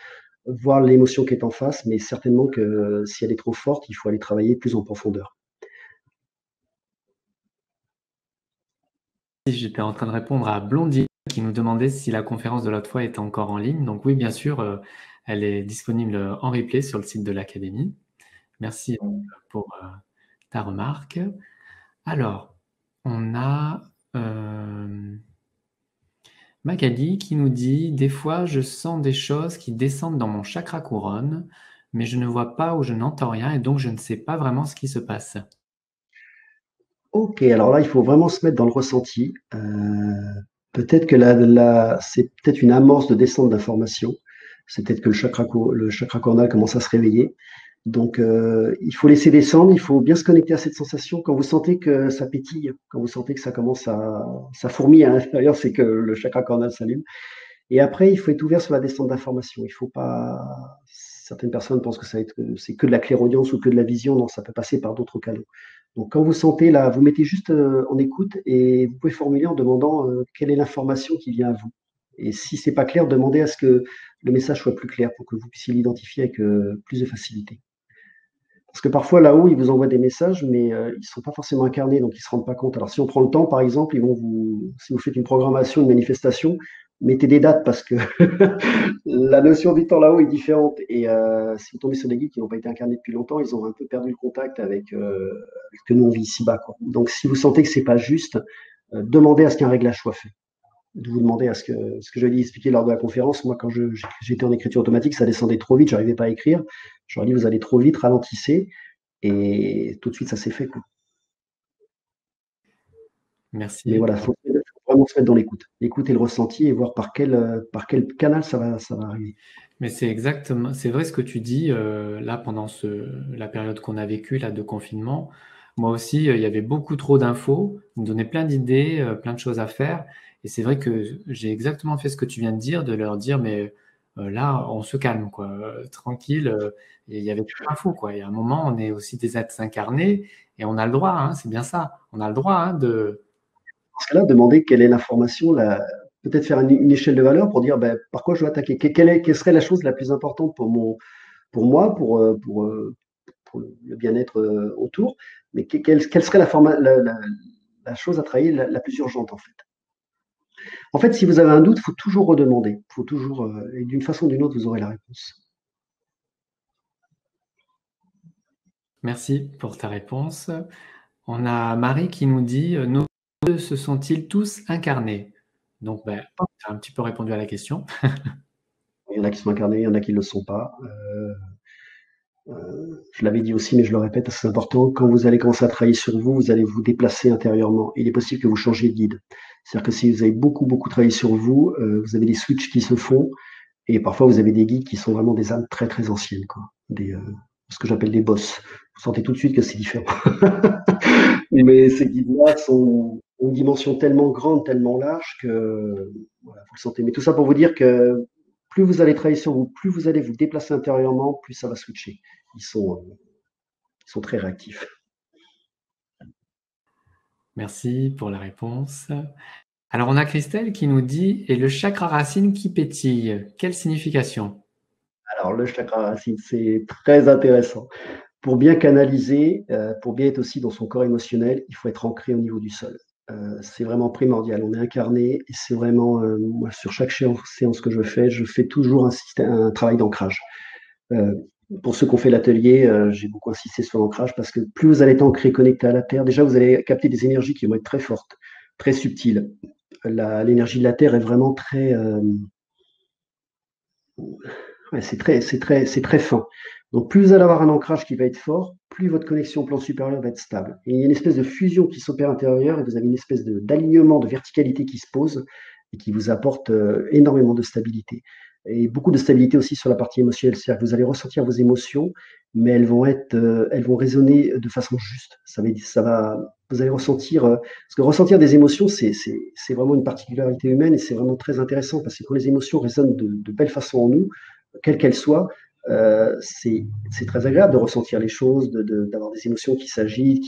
Speaker 2: voir l'émotion qui est en face, mais certainement que si elle est trop forte, il faut aller travailler plus en profondeur.
Speaker 1: J'étais en train de répondre à Blondie qui nous demandait si la conférence de l'autre fois était encore en ligne. Donc oui, bien sûr, elle est disponible en replay sur le site de l'Académie. Merci pour ta remarque. Alors, on a Magali qui nous dit, des fois, je sens des choses qui descendent dans mon chakra couronne, mais je ne vois pas ou je n'entends rien et donc je ne sais pas vraiment ce qui se passe.
Speaker 2: Ok, alors là, il faut vraiment se mettre dans le ressenti. Peut-être que c'est peut-être une amorce de descente d'information. C'est peut-être que le chakra coronal commence à se réveiller. Donc, il faut laisser descendre, il faut bien se connecter à cette sensation. Quand vous sentez que ça pétille, quand vous sentez que ça fourmille à l'intérieur, c'est que le chakra coronal s'allume. Et après, il faut être ouvert sur la descente d'informations. Il faut pas. Certaines personnes pensent que c'est que de la clairaudience ou que de la vision. Non, ça peut passer par d'autres canaux. Donc, quand vous sentez là, vous mettez juste en écoute et vous pouvez formuler en demandant quelle est l'information qui vient à vous. Et si c'est pas clair, demandez à ce que le message soit plus clair pour que vous puissiez l'identifier avec plus de facilité. Parce que parfois, là-haut, ils vous envoient des messages, mais ils ne sont pas forcément incarnés, donc ils ne se rendent pas compte. Alors, si on prend le temps, par exemple, si vous faites une programmation, une manifestation, mettez des dates parce que la notion du temps là-haut est différente. Et si vous tombez sur des guides qui n'ont pas été incarnés depuis longtemps, ils ont un peu perdu le contact avec ce que nous on vit ici-bas, quoi. Donc, si vous sentez que c'est pas juste, demandez à ce qu'un réglage soit fait. De vous demander à ce que je dit expliquer lors de la conférence. Moi, quand j'étais en écriture automatique, ça descendait trop vite, j'arrivais pas à écrire. Je leur ai dit, vous allez trop vite, ralentissez. Et tout de suite, ça s'est fait, quoi. Mais
Speaker 1: Merci.
Speaker 2: voilà, faut vraiment se mettre dans l'écoute. L'écoute et le ressenti et voir par quel canal ça va arriver.
Speaker 1: Mais c'est exactement, c'est vrai ce que tu dis là pendant la période qu'on a vécue là de confinement. Moi aussi, il y avait beaucoup trop d'infos, on me donnait plein d'idées, plein de choses à faire. Et c'est vrai que j'ai exactement fait ce que tu viens de dire, de leur dire, mais là, on se calme, quoi, tranquille. Et il y avait plus d'infos, quoi. Et à un moment, on est aussi des êtres incarnés et on a le droit, hein, c'est bien ça. On a le droit, hein, de.
Speaker 2: Dans ce cas-là, demander quelle est l'information, peut-être faire une échelle de valeur pour dire ben, par quoi je dois attaquer. Quelle serait la chose la plus importante pour moi, pour le bien-être autour, mais quelle serait la chose à travailler la plus urgente en fait. En fait, si vous avez un doute, il faut toujours redemander. Faut toujours, et d'une façon ou d'une autre, vous aurez la réponse.
Speaker 1: Merci pour ta réponse. On a Marie qui nous dit, nos deux se sont-ils tous incarnés? Donc, ben, tu as un petit peu répondu à la question.
Speaker 2: Il y en a qui sont incarnés, il y en a qui ne le sont pas. Je l'avais dit aussi, mais je le répète, c'est important. Quand vous allez commencer à travailler sur vous, vous allez vous déplacer intérieurement. Il est possible que vous changiez de guide. C'est-à-dire que si vous avez beaucoup, beaucoup travaillé sur vous, vous avez des switches qui se font. Et parfois, vous avez des guides qui sont vraiment des âmes très, très anciennes, quoi. Ce que j'appelle des boss. Vous sentez tout de suite que c'est différent. Mais ces guides-là ont une dimension tellement grande, tellement large que voilà, vous le sentez. Mais tout ça pour vous dire que plus vous allez travailler sur vous, plus vous allez vous déplacer intérieurement, plus ça va switcher. Ils sont, euh, ils sont très réactifs.
Speaker 1: Merci pour la réponse. Alors, on a Christelle qui nous dit, et le chakra racine qui pétille, quelle signification?
Speaker 2: Alors, le chakra racine, c'est très intéressant. Pour bien canaliser, pour bien être aussi dans son corps émotionnel, il faut être ancré au niveau du sol. C'est vraiment primordial. On est incarné et c'est vraiment, moi, sur chaque séance que je fais toujours un travail d'ancrage. Euh, pour ceux qui ont fait l'atelier, j'ai beaucoup insisté sur l'ancrage parce que plus vous allez être ancré, connecté à la Terre, déjà vous allez capter des énergies qui vont être très fortes, très subtiles. L'énergie de la Terre est vraiment très, Ouais, c'est très fin. Donc, plus vous allez avoir un ancrage qui va être fort, plus votre connexion au plan supérieur va être stable. Et il y a une espèce de fusion qui s'opère intérieure et vous avez une espèce d'alignement, de verticalité qui se pose et qui vous apporte énormément de stabilité. Et beaucoup de stabilité aussi sur la partie émotionnelle. C'est-à-dire que vous allez ressentir vos émotions, mais elles vont résonner de façon juste. Vous allez ressentir, parce que ressentir des émotions, c'est vraiment une particularité humaine et c'est vraiment très intéressant parce que quand les émotions résonnent de belle façon en nous, quelle qu'elle soit, c'est très agréable de ressentir les choses, d'avoir des émotions qui s'agitent,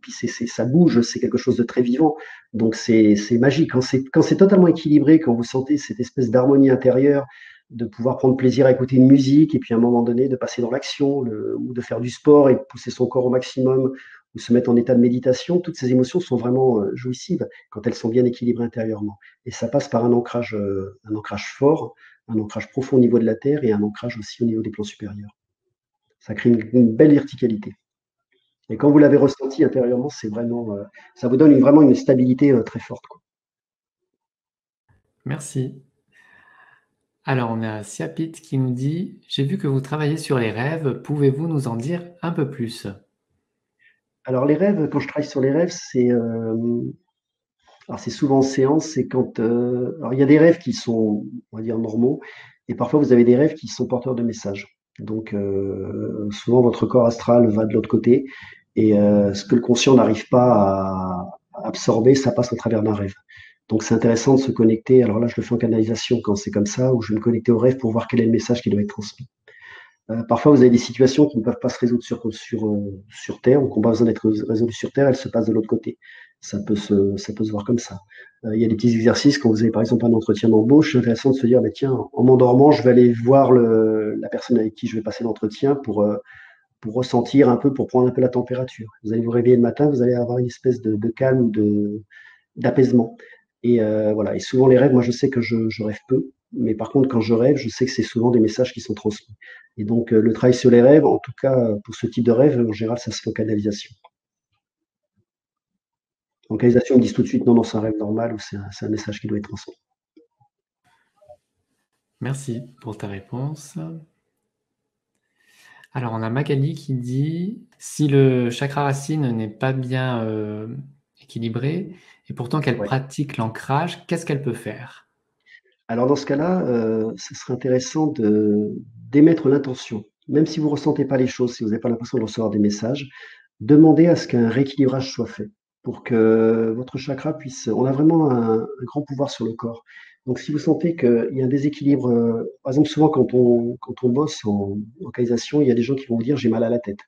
Speaker 2: puis ça bouge, c'est quelque chose de très vivant. Donc c'est magique. Quand c'est totalement équilibré, quand vous sentez cette espèce d'harmonie intérieure, de pouvoir prendre plaisir à écouter une musique, et puis à un moment donné, de passer dans l'action, ou de faire du sport et de pousser son corps au maximum, ou se mettre en état de méditation, toutes ces émotions sont vraiment jouissives quand elles sont bien équilibrées intérieurement. Et ça passe par un ancrage fort, un ancrage profond au niveau de la terre et un ancrage aussi au niveau des plans supérieurs. Ça crée une belle verticalité. Et quand vous l'avez ressenti intérieurement, c'est vraiment, ça vous donne vraiment une stabilité très forte, quoi.
Speaker 1: Merci. Alors, on a Siapit qui nous dit: «J'ai vu que vous travaillez sur les rêves, pouvez-vous nous en dire un peu plus?»
Speaker 2: Alors les rêves, quand je travaille sur les rêves, alors c'est souvent en séance, c'est quand, alors il y a des rêves qui sont, on va dire, normaux, et parfois vous avez des rêves qui sont porteurs de messages. Donc, souvent votre corps astral va de l'autre côté et ce que le conscient n'arrive pas à absorber, ça passe au travers d'un rêve. Donc c'est intéressant de se connecter. Alors là, je le fais en canalisation quand c'est comme ça, où je vais me connecter au rêve pour voir quel est le message qui doit être transmis. Parfois, vous avez des situations qui ne peuvent pas se résoudre sur Terre, ou qui n'ont pas besoin d'être résolues sur Terre, elles se passent de l'autre côté. Ça peut se voir comme ça. Il y a des petits exercices, quand vous avez par exemple un entretien d'embauche, c'est intéressant de se dire, bah, tiens, en m'endormant, je vais aller voir la personne avec qui je vais passer l'entretien pour ressentir un peu, pour prendre un peu la température. Vous allez vous réveiller le matin, vous allez avoir une espèce de calme, d'apaisement. Et voilà. Et souvent les rêves, moi je sais que je rêve peu, mais par contre quand je rêve, je sais que c'est souvent des messages qui sont transmis. Et donc le travail sur les rêves, en tout cas pour ce type de rêve, en général ça se fait en canalisation. En canalisation, ils me disent tout de suite non, non, c'est un rêve normal ou c'est un message qui doit être transmis.
Speaker 1: Merci pour ta réponse. Alors, on a Magali qui dit: «Si le chakra racine n'est pas bien, équilibré et pourtant qu'elle
Speaker 2: Ouais.
Speaker 1: pratique l'ancrage, qu'est-ce qu'elle peut faire?»
Speaker 2: Alors dans ce cas-là, ce serait intéressant d'émettre l'intention. Même si vous ne ressentez pas les choses, si vous n'avez pas l'impression de recevoir des messages, demandez à ce qu'un rééquilibrage soit fait pour que votre chakra puisse. On a vraiment un grand pouvoir sur le corps. Donc si vous sentez qu'il y a un déséquilibre, par exemple souvent quand on bosse en canalisation, il y a des gens qui vont vous dire: «J'ai mal à la tête»,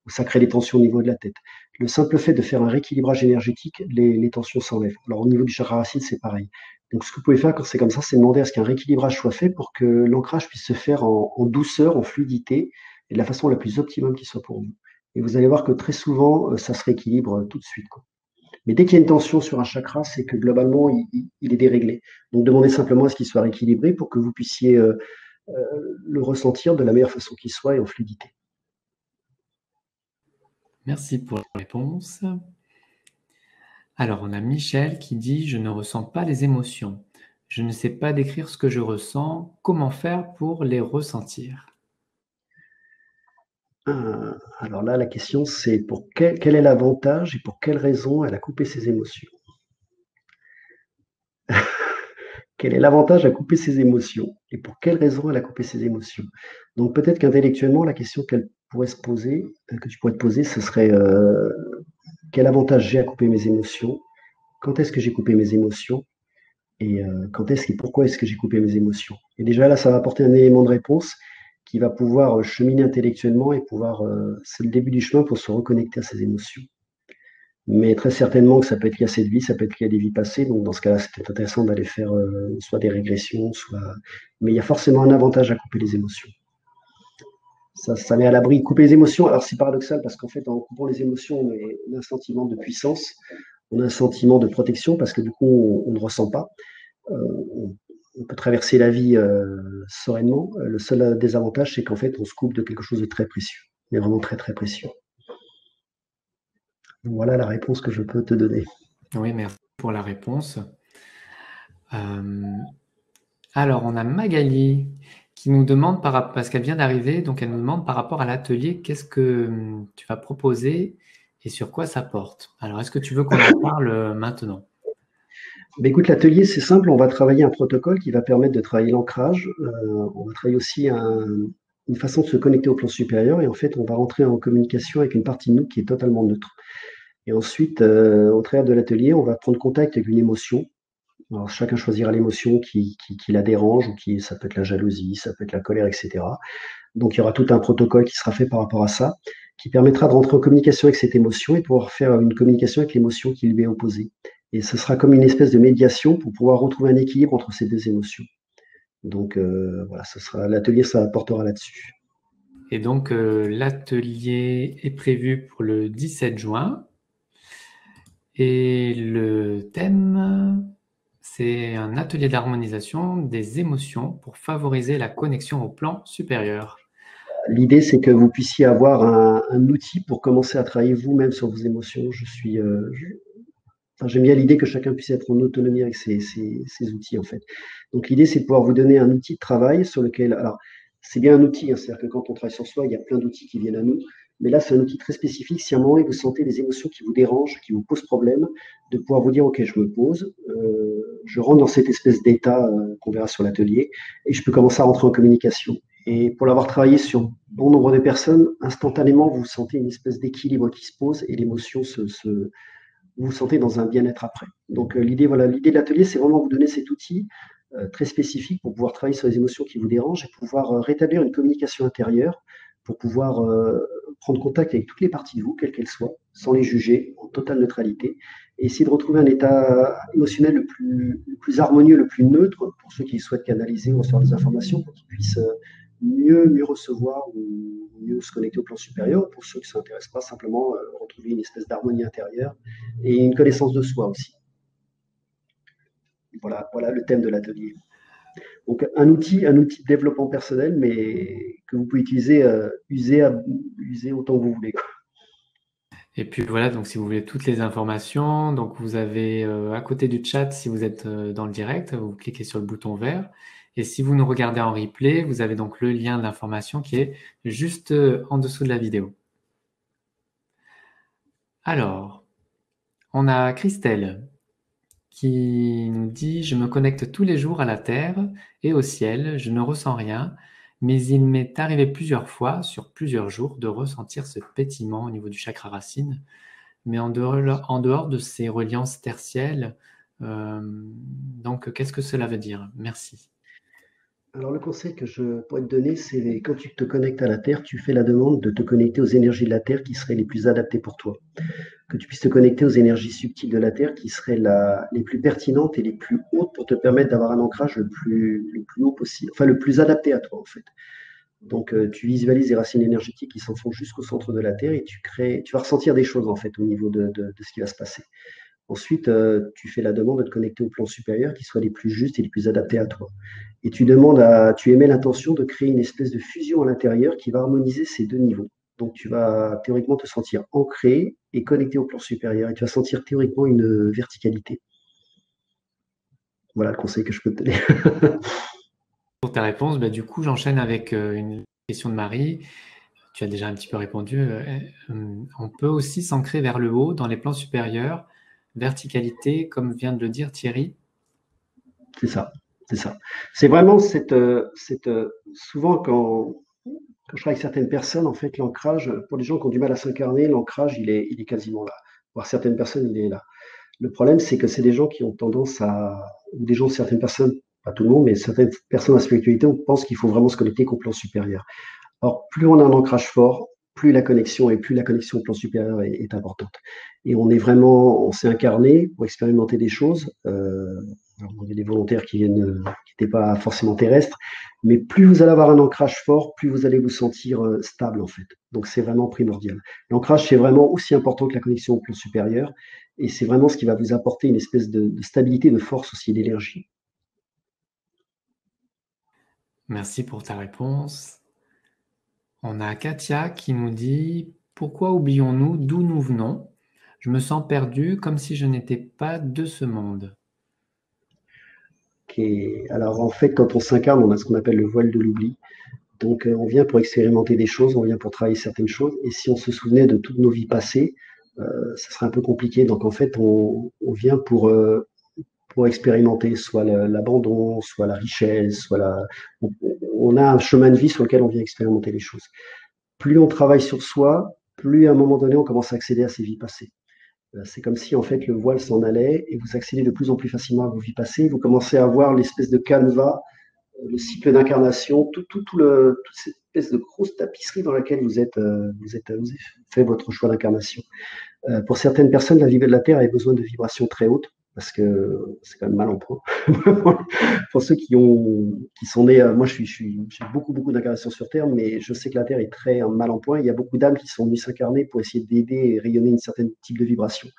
Speaker 2: ou ça crée des tensions au niveau de la tête. Le simple fait de faire un rééquilibrage énergétique, les tensions s'enlèvent. Alors au niveau du chakra racine, c'est pareil. Donc, ce que vous pouvez faire quand c'est comme ça, c'est demander à ce qu'un rééquilibrage soit fait pour que l'ancrage puisse se faire en douceur, en fluidité et de la façon la plus optimum qui soit pour vous. Et vous allez voir que très souvent, ça se rééquilibre tout de suite, quoi. Mais dès qu'il y a une tension sur un chakra, c'est que globalement, il est déréglé. Donc, demandez simplement à ce qu'il soit rééquilibré pour que vous puissiez le ressentir de la meilleure façon qui soit et en fluidité.
Speaker 1: Merci pour la réponse. Alors, on a Michel qui dit: «Je ne ressens pas les émotions. Je ne sais pas décrire ce que je ressens. Comment faire pour les ressentir?»
Speaker 2: Alors là, la question, c'est quel est l'avantage et pour quelle raison elle a coupé ses émotions. Quel est l'avantage à couper ses émotions et pour quelle raison elle a coupé ses émotions? Donc peut-être qu'intellectuellement, la question qu'elle pourrait se poser, que tu pourrais te poser, ce serait, quel avantage j'ai à couper mes émotions? Quand est-ce que j'ai coupé mes émotions? Et quand est-ce et pourquoi est-ce que j'ai coupé mes émotions? Et déjà là, ça va apporter un élément de réponse qui va pouvoir, cheminer intellectuellement et pouvoir, c'est le début du chemin pour se reconnecter à ses émotions. Mais très certainement que ça peut être lié à cette vie, ça peut être lié à des vies passées. Donc dans ce cas-là, c'est peut-être intéressant d'aller faire soit des régressions, soit. Mais il y a forcément un avantage à couper les émotions. Ça met à l'abri. Couper les émotions, alors c'est paradoxal parce qu'en fait, en coupant les émotions, on a un sentiment de puissance, on a un sentiment de protection parce que du coup, on ne ressent pas. On, on peut traverser la vie sereinement. Le seul désavantage, c'est qu'en fait, on se coupe de quelque chose de très précieux, mais vraiment très très précieux. Donc, voilà la réponse que je peux te donner.
Speaker 1: Oui, merci pour la réponse. Alors, on a Magali qui nous demande, parce qu'elle vient d'arriver, donc elle nous demande par rapport à l'atelier, qu'est-ce que tu vas proposer et sur quoi ça porte. Alors, est-ce que tu veux qu'on en parle maintenant?
Speaker 2: Ben écoute, l'atelier, c'est simple, on va travailler un protocole qui va permettre de travailler l'ancrage. On va travailler aussi une façon de se connecter au plan supérieur et en fait, on va rentrer en communication avec une partie de nous qui est totalement neutre. Et ensuite, au travers de l'atelier, on va prendre contact avec une émotion. Alors, chacun choisira l'émotion qui la dérange, ou ça peut être la jalousie, ça peut être la colère, etc. Donc, il y aura tout un protocole qui sera fait par rapport à ça, qui permettra de rentrer en communication avec cette émotion et de pouvoir faire une communication avec l'émotion qui lui est opposée. Et ce sera comme une espèce de médiation pour pouvoir retrouver un équilibre entre ces deux émotions. Donc, voilà, l'atelier, ça apportera là-dessus.
Speaker 1: Et donc, l'atelier est prévu pour le 17 juin. Et le thème, c'est un atelier d'harmonisation des émotions pour favoriser la connexion au plan supérieur.
Speaker 2: L'idée, c'est que vous puissiez avoir un outil pour commencer à travailler vous-même sur vos émotions. Enfin, j'aime bien l'idée que chacun puisse être en autonomie avec ses outils, en fait. Donc, l'idée, c'est de pouvoir vous donner un outil de travail sur lequel. Alors, c'est bien un outil, hein, c'est-à-dire que quand on travaille sur soi, il y a plein d'outils qui viennent à nous. Mais là, c'est un outil très spécifique. Si à un moment donné, vous sentez des émotions qui vous dérangent, qui vous posent problème, de pouvoir vous dire, OK, je me pose, je rentre dans cette espèce d'état qu'on verra sur l'atelier, et je peux commencer à rentrer en communication. Et pour l'avoir travaillé sur bon nombre de personnes, instantanément, vous sentez une espèce d'équilibre qui se pose et l'émotion vous vous sentez dans un bien-être après. Donc l'idée de l'atelier, c'est vraiment vous donner cet outil très spécifique pour pouvoir travailler sur les émotions qui vous dérangent et pouvoir rétablir une communication intérieure, pour pouvoir prendre contact avec toutes les parties de vous, quelles qu'elles soient, sans les juger, en totale neutralité, et essayer de retrouver un état émotionnel le plus harmonieux, le plus neutre, pour ceux qui souhaitent canaliser ou recevoir des informations, pour qu'ils puissent mieux recevoir ou mieux se connecter au plan supérieur. Pour ceux qui ne s'intéressent pas, simplement retrouver une espèce d'harmonie intérieure et une connaissance de soi aussi. Voilà le thème de l'atelier. Donc un outil de développement personnel, mais que vous pouvez utiliser, user autant que vous voulez.
Speaker 1: Et puis voilà, donc si vous voulez toutes les informations, donc vous avez à côté du chat, si vous êtes dans le direct, vous cliquez sur le bouton vert. Et si vous nous regardez en replay, vous avez donc le lien d'information qui est juste en dessous de la vidéo. Alors, on a Christelle qui nous dit « Je me connecte tous les jours à la Terre et au ciel, je ne ressens rien, mais il m'est arrivé plusieurs fois, sur plusieurs jours, de ressentir ce pétillement au niveau du chakra racine. Mais en dehors de ces reliances tertielles, donc qu'est-ce que cela veut dire? Merci. »
Speaker 2: Alors le conseil que je pourrais te donner, c'est quand tu te connectes à la Terre, tu fais la demande de te connecter aux énergies de la Terre qui seraient les plus adaptées pour toi. Que tu puisses te connecter aux énergies subtiles de la Terre qui seraient les plus pertinentes et les plus hautes pour te permettre d'avoir un ancrage le plus haut possible, enfin le plus adapté à toi en fait. Donc tu visualises les racines énergétiques qui s'enfoncent jusqu'au centre de la Terre et tu vas ressentir des choses en fait au niveau de ce qui va se passer. Ensuite, tu fais la demande de te connecter au plan supérieur qui soit les plus justes et les plus adaptés à toi. Et tu émets l'intention de créer une espèce de fusion à l'intérieur qui va harmoniser ces deux niveaux. Donc, tu vas théoriquement te sentir ancré et connecté au plan supérieur et tu vas sentir théoriquement une verticalité. Voilà le conseil que je peux te donner.
Speaker 1: Pour ta réponse, bah, du coup, j'enchaîne avec une question de Marie. Tu as déjà un petit peu répondu. On peut aussi s'ancrer vers le haut dans les plans supérieurs, verticalité, comme vient de le dire Thierry.
Speaker 2: C'est ça, c'est ça. C'est vraiment souvent quand je travaille avec certaines personnes, en fait, l'ancrage, pour les gens qui ont du mal à s'incarner, l'ancrage, il est quasiment là. Pour certaines personnes, il est là. Le problème, c'est que c'est des gens qui ont tendance ou des gens, certaines personnes, pas tout le monde, mais certaines personnes à spiritualité, on pense qu'il faut vraiment se connecter qu'au plan supérieur. Or, plus on a un ancrage fort, plus la connexion au plan supérieur est importante. Et on s'est incarné pour expérimenter des choses. Alors, il y a des volontaires qui n'étaient pas forcément terrestres, mais plus vous allez avoir un ancrage fort, plus vous allez vous sentir stable en fait. Donc c'est vraiment primordial. L'ancrage, c'est vraiment aussi important que la connexion au plan supérieur, et c'est vraiment ce qui va vous apporter une espèce de stabilité, de force aussi, d'énergie.
Speaker 1: Merci pour ta réponse. On a Katia qui nous dit « Pourquoi oublions-nous d'où nous venons? Je me sens perdu comme si je n'étais pas de ce monde. »
Speaker 2: Ok. Alors en fait, quand on s'incarne, on a ce qu'on appelle le voile de l'oubli. Donc on vient pour expérimenter des choses, on vient pour travailler certaines choses. Et si on se souvenait de toutes nos vies passées, ça serait un peu compliqué. Donc en fait, on vient pour expérimenter soit l'abandon, soit la richesse, on a un chemin de vie sur lequel on vient expérimenter les choses. Plus on travaille sur soi, plus à un moment donné, on commence à accéder à ses vies passées. C'est comme si en fait le voile s'en allait et vous accédez de plus en plus facilement à vos vies passées. Vous commencez à voir l'espèce de canevas, le cycle d'incarnation, toute cette espèce de grosse tapisserie dans laquelle vous avez fait votre choix d'incarnation. Pour certaines personnes, la vie de la Terre a besoin de vibrations très hautes parce que c'est quand même mal en point. Pour ceux qui sont nés, moi j'ai beaucoup d'incarnations sur Terre, mais je sais que la Terre est très mal en point. Il y a beaucoup d'âmes qui sont venues s'incarner pour essayer d'aider et rayonner une certaine type de vibration.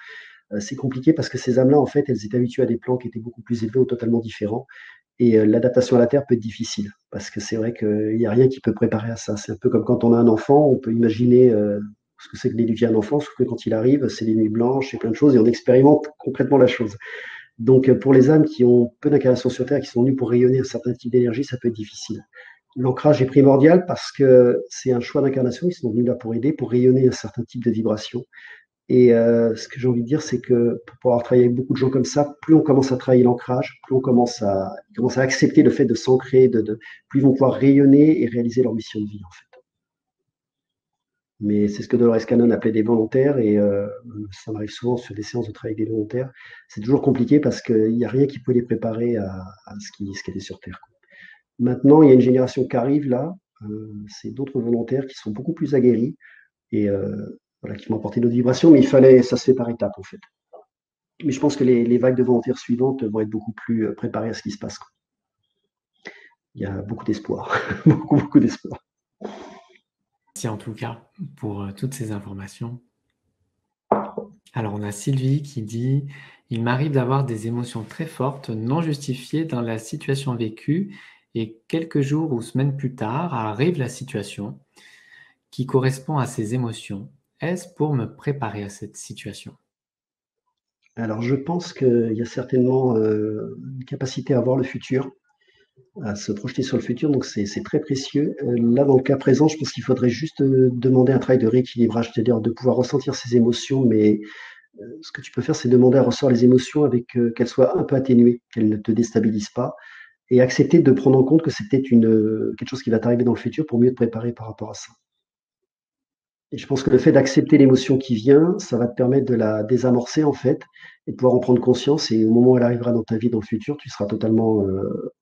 Speaker 2: C'est compliqué parce que ces âmes-là, en fait, elles étaient habituées à des plans qui étaient beaucoup plus élevés ou totalement différents. Et l'adaptation à la Terre peut être difficile parce que c'est vrai qu'il n'y a rien qui peut préparer à ça. C'est un peu comme quand on a un enfant, on peut imaginer ce que c'est que d'éduquer un enfant, sauf que quand il arrive, c'est des nuits blanches et plein de choses et on expérimente complètement la chose. Donc pour les âmes qui ont peu d'incarnation sur Terre, qui sont venues pour rayonner un certain type d'énergie, ça peut être difficile. L'ancrage est primordial parce que c'est un choix d'incarnation, ils sont venus là pour aider, pour rayonner un certain type de vibration. Et ce que j'ai envie de dire, c'est que pour pouvoir travailler avec beaucoup de gens comme ça, plus on commence à travailler l'ancrage, plus ils commencent à accepter le fait de s'ancrer, plus ils vont pouvoir rayonner et réaliser leur mission de vie, en fait. Mais c'est ce que Dolores Cannon appelait des volontaires, et ça m'arrive souvent sur des séances de travail avec des volontaires. C'est toujours compliqué parce qu'il n'y a rien qui peut les préparer à ce qui était sur Terre. Maintenant, il y a une génération qui arrive là, c'est d'autres volontaires qui sont beaucoup plus aguerris, et voilà, qui vont apporter d'autres vibrations, mais ça se fait par étapes, en fait. Mais je pense que les vagues de volontaires suivantes vont être beaucoup plus préparées à ce qui se passe. Il y a beaucoup d'espoir, beaucoup d'espoir.
Speaker 1: Merci en tout cas pour toutes ces informations. Alors, on a Sylvie qui dit « Il m'arrive d'avoir des émotions très fortes, non justifiées dans la situation vécue, et quelques jours ou semaines plus tard arrive la situation qui correspond à ces émotions. Est-ce pour me préparer à cette situation ?»
Speaker 2: Alors, je pense qu'il y a certainement une capacité à voir le futur, à se projeter sur le futur, donc c'est très précieux. Là, dans le cas présent, je pense qu'il faudrait juste demander un travail de rééquilibrage, c'est-à-dire de pouvoir ressentir ses émotions, mais ce que tu peux faire, c'est demander à ressentir les émotions avec qu'elles soient un peu atténuées, qu'elles ne te déstabilisent pas, et accepter de prendre en compte que c'est peut-être quelque chose qui va t'arriver dans le futur pour mieux te préparer par rapport à ça. Et je pense que le fait d'accepter l'émotion qui vient, ça va te permettre de la désamorcer en fait et de pouvoir en prendre conscience et au moment où elle arrivera dans ta vie dans le futur, tu seras totalement,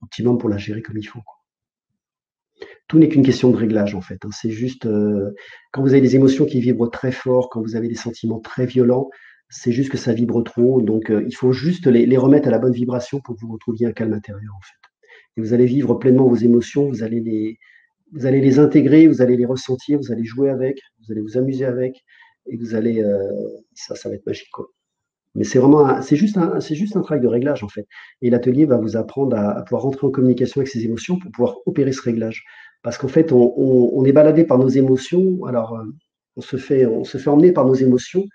Speaker 2: optimum pour la gérer comme il faut, quoi. Tout n'est qu'une question de réglage en fait, hein. C'est juste, quand vous avez des émotions qui vibrent très fort, quand vous avez des sentiments très violents, c'est juste que ça vibre trop donc il faut juste les remettre à la bonne vibration pour que vous retrouviez un calme intérieur en fait. Et vous allez vivre pleinement vos émotions, vous allez les intégrer, vous allez les ressentir, vous allez jouer avec, vous allez vous amuser avec, et vous allez, ça va être magique, quoi. Mais c'est juste un travail de réglage, en fait. Et l'atelier va vous apprendre à pouvoir rentrer en communication avec ses émotions pour pouvoir opérer ce réglage. Parce qu'en fait, on est baladé par nos émotions, alors on se fait emmener par nos émotions,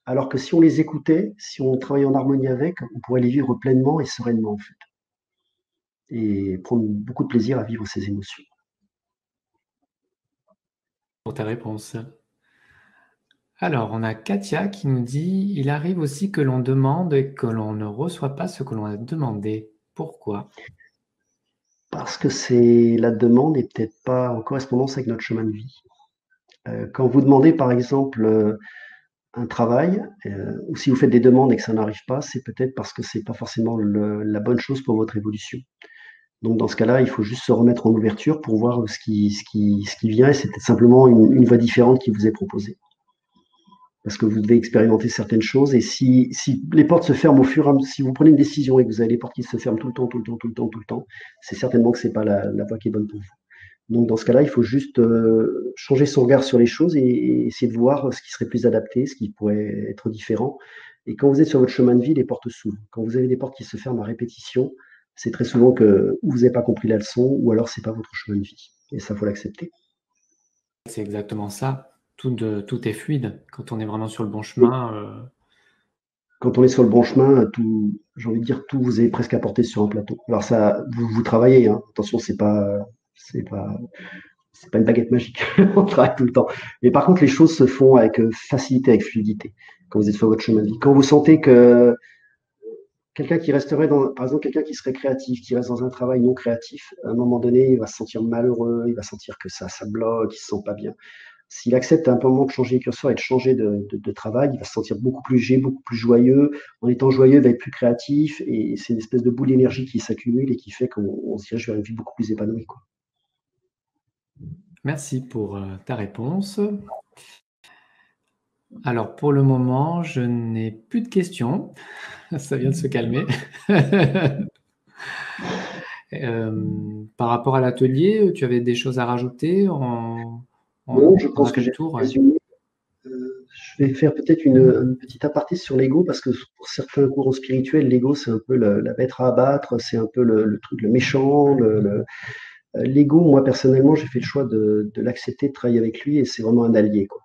Speaker 2: alors que si on les écoutait, si on travaillait en harmonie avec, on pourrait les vivre pleinement et sereinement, en fait. Et prendre beaucoup de plaisir à vivre ces émotions.
Speaker 1: Pour ta réponse. Alors, on a Katia qui nous dit « Il arrive aussi que l'on demande et que l'on ne reçoit pas ce que l'on a demandé. Pourquoi ?»
Speaker 2: Parce que la demande n'est peut-être pas en correspondance avec notre chemin de vie. Quand vous demandez, par exemple, un travail, ou si vous faites des demandes et que ça n'arrive pas, c'est peut-être parce que c'est pas forcément la bonne chose pour votre évolution. Donc dans ce cas-là, il faut juste se remettre en ouverture pour voir ce qui vient et c'est peut-être simplement une voie différente qui vous est proposée. Parce que vous devez expérimenter certaines choses et si les portes se ferment au fur et à mesure, si vous prenez une décision et que vous avez les portes qui se ferment tout le temps, tout le temps, tout le temps, tout le temps, c'est certainement que c'est pas la voie qui est bonne pour vous. Donc dans ce cas-là, il faut juste changer son regard sur les choses et essayer de voir ce qui serait plus adapté, ce qui pourrait être différent. Et quand vous êtes sur votre chemin de vie, les portes s'ouvrent. Quand vous avez des portes qui se ferment à répétition, c'est très souvent que ou vous n'avez pas compris la leçon, ou alors c'est pas votre chemin de vie. Et ça, faut l'accepter.
Speaker 1: C'est exactement ça. Tout est fluide. Quand on est vraiment sur le bon
Speaker 2: Oui,
Speaker 1: chemin,
Speaker 2: quand on est sur le bon chemin, tout, j'ai envie de dire, tout vous est presque apporté sur un plateau. Alors ça, vous travaillez, hein. Attention, c'est pas, c'est pas une baguette magique. On travaille tout le temps. Mais par contre, les choses se font avec facilité, avec fluidité, quand vous êtes sur votre chemin de vie. Quand vous sentez que quelqu'un qui resterait dans, par exemple, quelqu'un qui serait créatif, qui reste dans un travail non créatif, à un moment donné, il va se sentir malheureux, il va sentir que ça bloque, il se sent pas bien. S'il accepte à un moment de changer le curseur et de changer de travail, il va se sentir beaucoup plus léger, beaucoup plus joyeux. En étant joyeux, il va être plus créatif et c'est une espèce de boule d'énergie qui s'accumule et qui fait qu'on se dirige vers une vie beaucoup plus épanouie, quoi.
Speaker 1: Merci pour ta réponse. Alors, pour le moment, je n'ai plus de questions. Ça vient de se calmer. Par rapport à l'atelier, tu avais des choses à rajouter?
Speaker 2: Bon, je
Speaker 1: On a
Speaker 2: pense que
Speaker 1: fait le
Speaker 2: j'ai
Speaker 1: tour, ouais.
Speaker 2: résumé. Je vais faire peut-être une petite aparté sur l'ego parce que pour certains courants spirituels, l'ego c'est un peu la bête à abattre, c'est un peu le truc, le méchant. L'ego, moi personnellement, j'ai fait le choix de l'accepter, de travailler avec lui et c'est vraiment un allié, quoi.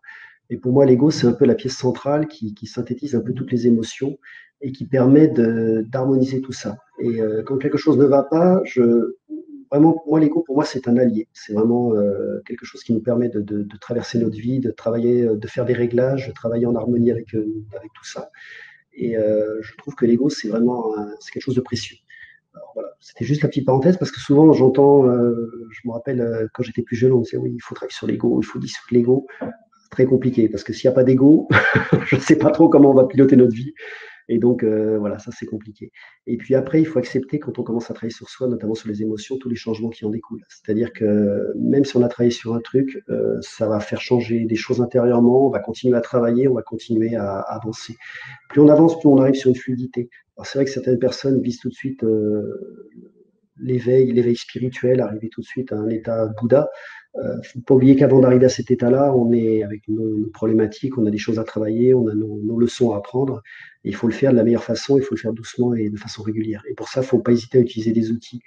Speaker 2: Et pour moi, l'ego, c'est un peu la pièce centrale qui synthétise un peu toutes les émotions et qui permet d'harmoniser tout ça. Et quand quelque chose ne va pas, vraiment, moi, l'ego, pour moi, c'est un allié. C'est vraiment quelque chose qui nous permet de traverser notre vie, de travailler, de faire des réglages, de travailler en harmonie avec tout ça. Et je trouve que l'ego, c'est quelque chose de précieux. Alors, voilà, c'était juste la petite parenthèse parce que souvent j'entends, je me rappelle quand j'étais plus jeune, on me disait oui, il faut travailler sur l'ego, il faut dissoudre l'ego. Très compliqué parce que s'il n'y a pas d'ego, je ne sais pas trop comment on va piloter notre vie. Et donc, voilà, ça c'est compliqué. Et puis après, il faut accepter quand on commence à travailler sur soi, notamment sur les émotions, tous les changements qui en découlent. C'est-à-dire que même si on a travaillé sur un truc, ça va faire changer des choses intérieurement, on va continuer à travailler, on va continuer à avancer. Plus on avance, plus on arrive sur une fluidité. Alors c'est vrai que certaines personnes visent tout de suite l'éveil spirituel, arriver tout de suite à un état Bouddha. Il ne faut pas oublier qu'avant d'arriver à cet état-là, on est avec nos problématiques, on a des choses à travailler, on a nos leçons à apprendre. Et il faut le faire de la meilleure façon, il faut le faire doucement et de façon régulière. Et pour ça, il ne faut pas hésiter à utiliser des outils.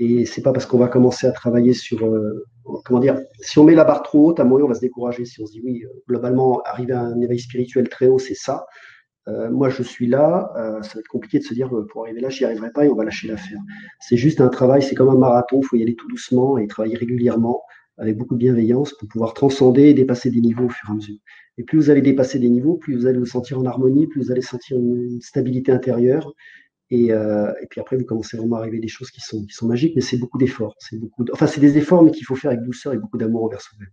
Speaker 2: Et c'est pas parce qu'on va commencer à travailler sur, comment dire, si on met la barre trop haute, à un moment on va se décourager. Si on se dit oui, globalement, arriver à un éveil spirituel très haut, c'est ça. Moi, je suis là, ça va être compliqué de se dire pour arriver là, j'y arriverai pas et on va lâcher l'affaire. C'est juste un travail, c'est comme un marathon, il faut y aller tout doucement et travailler régulièrement avec beaucoup de bienveillance pour pouvoir transcender et dépasser des niveaux au fur et à mesure. Et plus vous allez dépasser des niveaux, plus vous allez vous sentir en harmonie, plus vous allez sentir une stabilité intérieure. Et puis après, vous commencez vraiment à arriver à des choses qui sont magiques, mais c'est beaucoup d'efforts. Enfin, c'est des efforts, mais qu'il faut faire avec douceur et beaucoup d'amour envers soi-même.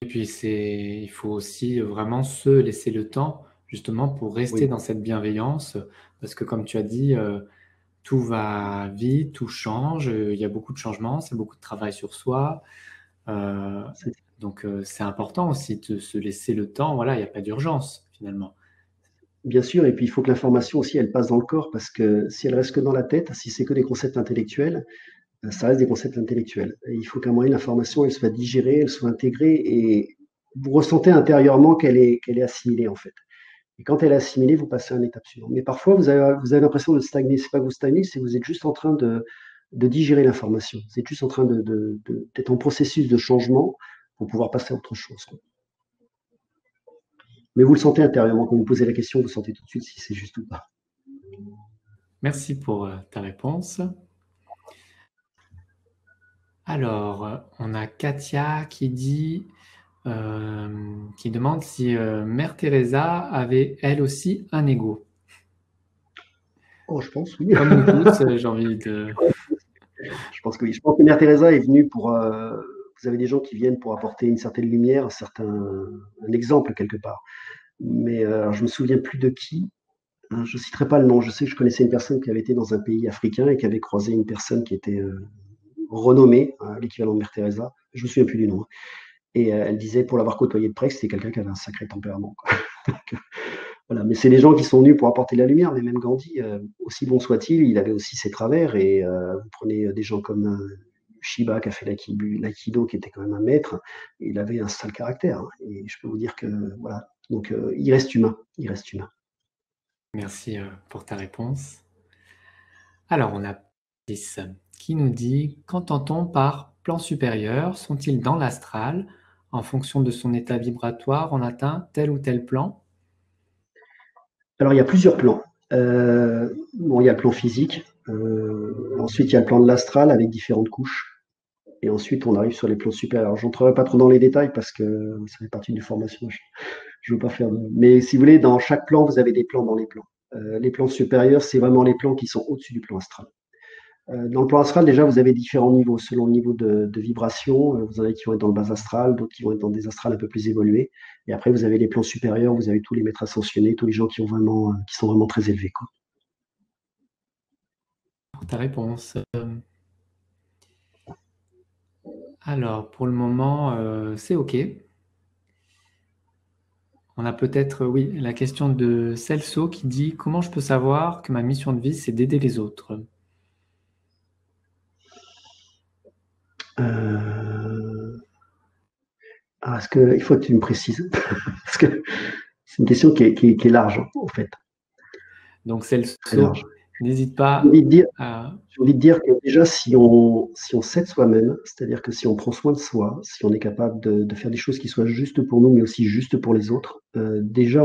Speaker 1: Et puis, il faut aussi vraiment se laisser le temps, justement, pour rester
Speaker 2: Oui,
Speaker 1: dans cette bienveillance. Parce que, comme tu as dit, tout va vite, tout change, il y a beaucoup de changements, c'est beaucoup de travail sur soi. Euh,
Speaker 2: c'est
Speaker 1: donc, c'est important aussi de se laisser le temps. Voilà, il n'y a pas d'urgence, finalement.
Speaker 2: bien sûr. Et puis il faut que l'information aussi, elle passe dans le corps, parce que si elle reste que dans la tête, si c'est que des concepts intellectuels, ça reste des concepts intellectuels. Et il faut qu'à un moment, l'information, elle soit digérée, elle soit intégrée, et vous ressentez intérieurement qu'elle est assimilée, en fait. Et quand elle est assimilée, vous passez à une étape suivante. Mais parfois, vous avez l'impression de stagner. C'est pas que vous stagnez, c'est que vous êtes juste en train de digérer l'information. Vous êtes juste en train d'être en processus de changement pour pouvoir passer à autre chose, quoi. Mais vous le sentez intérieurement. Quand vous posez la question, vous sentez tout de suite si c'est juste ou pas.
Speaker 1: Merci pour ta réponse. Alors, on a Katia qui demande si Mère Teresa avait elle aussi un ego.
Speaker 2: Oh, je pense, oui.
Speaker 1: Comme nous tous, j'ai envie de.
Speaker 2: Je pense que oui. Je pense que Mère Teresa est venue pour. Vous avez des gens qui viennent pour apporter une certaine lumière, un exemple quelque part. Mais je me souviens plus de qui. Hein, je ne citerai pas le nom. Je sais que je connaissais une personne qui avait été dans un pays africain et qui avait croisé une personne qui était renommée, hein, l'équivalent de Mère Teresa. Je me souviens plus du nom, hein. Et elle disait, pour l'avoir côtoyé de près, que c'était quelqu'un qui avait un sacré tempérament, quoi. Donc, voilà. Mais c'est les gens qui sont venus pour apporter la lumière. Mais même Gandhi, aussi bon soit-il, il avait aussi ses travers. Et vous prenez des gens comme Shiba qui a fait l'aïkido, qui était quand même un maître. Et il avait un sale caractère, hein. Et je peux vous dire que voilà. Donc il reste humain. Il reste humain.
Speaker 1: Merci pour ta réponse. Alors, on a Alice qui nous dit, qu'entend-on par plan supérieur? Sont-ils dans l'astral? En fonction de son état vibratoire, on atteint tel ou tel plan?
Speaker 2: Alors il y a plusieurs plans. Bon, il y a le plan physique. Ensuite, il y a le plan de l'astral avec différentes couches. Et ensuite, on arrive sur les plans supérieurs. Je n'entrerai pas trop dans les détails parce que ça fait partie d'une formation. Je ne veux pas faire de... Mais si vous voulez, dans chaque plan, vous avez des plans dans les plans. Les plans supérieurs, c'est vraiment les plans qui sont au-dessus du plan astral. Dans le plan astral, déjà, vous avez différents niveaux selon le niveau de vibration. Vous en avez qui vont être dans le bas astral, d'autres qui vont être dans des astrales un peu plus évolués. Et après, vous avez les plans supérieurs, vous avez tous les maîtres ascensionnés, tous les gens qui sont vraiment très élevés, quoi.
Speaker 1: Pour ta réponse. Alors, pour le moment, c'est OK. On a peut-être, oui, la question de Celso qui dit: comment je peux savoir que ma mission de vie, c'est d'aider les autres?
Speaker 2: Il faut que tu me précises parce que c'est une question qui est large, en fait,
Speaker 1: Donc,
Speaker 2: très large.
Speaker 1: Celso, n'hésite
Speaker 2: J'ai
Speaker 1: pas
Speaker 2: envie de dire,
Speaker 1: à...
Speaker 2: j'ai envie de dire que déjà, si on s'aide soi-même, c'est-à-dire que si on prend soin de soi, si on est capable de faire des choses qui soient justes pour nous, mais aussi justes pour les autres, déjà,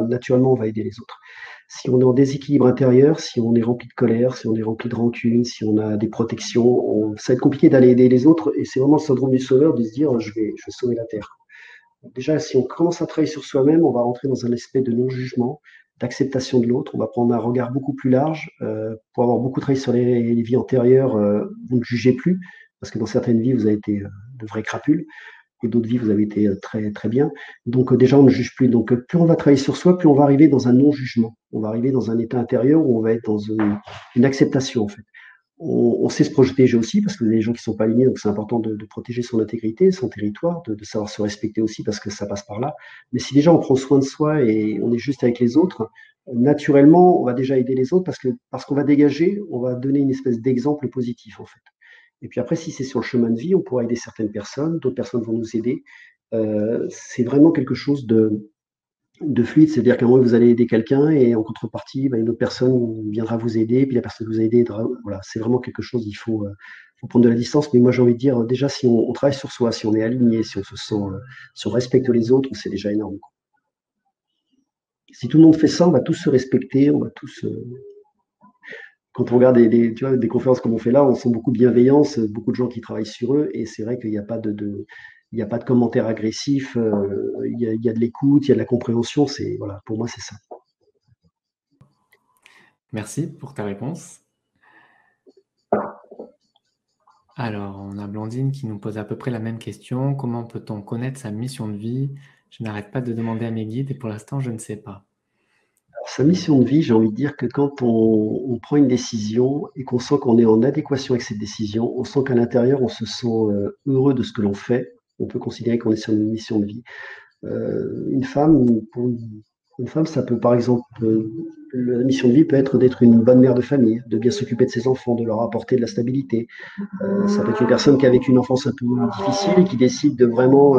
Speaker 2: naturellement, on va aider les autres. Si on est en déséquilibre intérieur, si on est rempli de colère, si on est rempli de rancune, si on a des protections, ça va être compliqué d'aller aider les autres. Et c'est vraiment le syndrome du sauveur de se dire, je vais sauver la Terre. Déjà, si on commence à travailler sur soi-même, on va rentrer dans un aspect de non-jugement, d'acceptation de l'autre. On va prendre un regard beaucoup plus large. Pour avoir beaucoup travaillé sur les vies antérieures, vous ne jugez plus, parce que dans certaines vies, vous avez été de vrais crapules, et d'autres vies, vous avez été très, très bien. Donc déjà, on ne juge plus. Donc plus on va travailler sur soi, plus on va arriver dans un non-jugement. On va arriver dans un état intérieur où on va être dans une acceptation, en fait. On sait se protéger aussi parce que les gens qui ne sont pas alignés, donc c'est important de protéger son intégrité, son territoire, de savoir se respecter aussi parce que ça passe par là. Mais si déjà on prend soin de soi et on est juste avec les autres, naturellement, on va déjà aider les autres parce qu'on va dégager, on va donner une espèce d'exemple positif en fait. Et puis après, si c'est sur le chemin de vie, on pourra aider certaines personnes, d'autres personnes vont nous aider. C'est vraiment quelque chose de fluide, c'est-à-dire qu'à un moment, vous allez aider quelqu'un et en contrepartie, bah, une autre personne viendra vous aider, puis la personne qui vous a aidé aidera. Voilà, c'est vraiment quelque chose, faut prendre de la distance. Mais moi, j'ai envie de dire, déjà, si on travaille sur soi, si on est aligné, si on se sent, si on respecte les autres, c'est déjà énorme, quoi. Si tout le monde fait ça, on va tous se respecter, on va tous. Quand on regarde tu vois, des conférences comme on fait là, on sent beaucoup de bienveillance, beaucoup de gens qui travaillent sur eux, et c'est vrai qu'il n'y a pas il n'y a pas de commentaires agressifs, il y a de l'écoute, il y a de la compréhension. Voilà, pour moi, c'est ça.
Speaker 1: Merci pour ta réponse. Alors, on a Blandine qui nous pose à peu près la même question. Comment peut-on connaître sa mission de vie? Je n'arrête pas de demander à mes guides et pour l'instant, je ne sais pas.
Speaker 2: Sa mission de vie, j'ai envie de dire que quand on prend une décision et qu'on sent qu'on est en adéquation avec cette décision, on sent qu'à l'intérieur, on se sent heureux de ce que l'on fait. On peut considérer qu'on est sur une mission de vie. Une femme, pour une femme, ça peut par exemple, la mission de vie peut être d'être une bonne mère de famille, de bien s'occuper de ses enfants, de leur apporter de la stabilité. Ça peut être une personne qui a vécu une enfance un peu difficile et qui décide de vraiment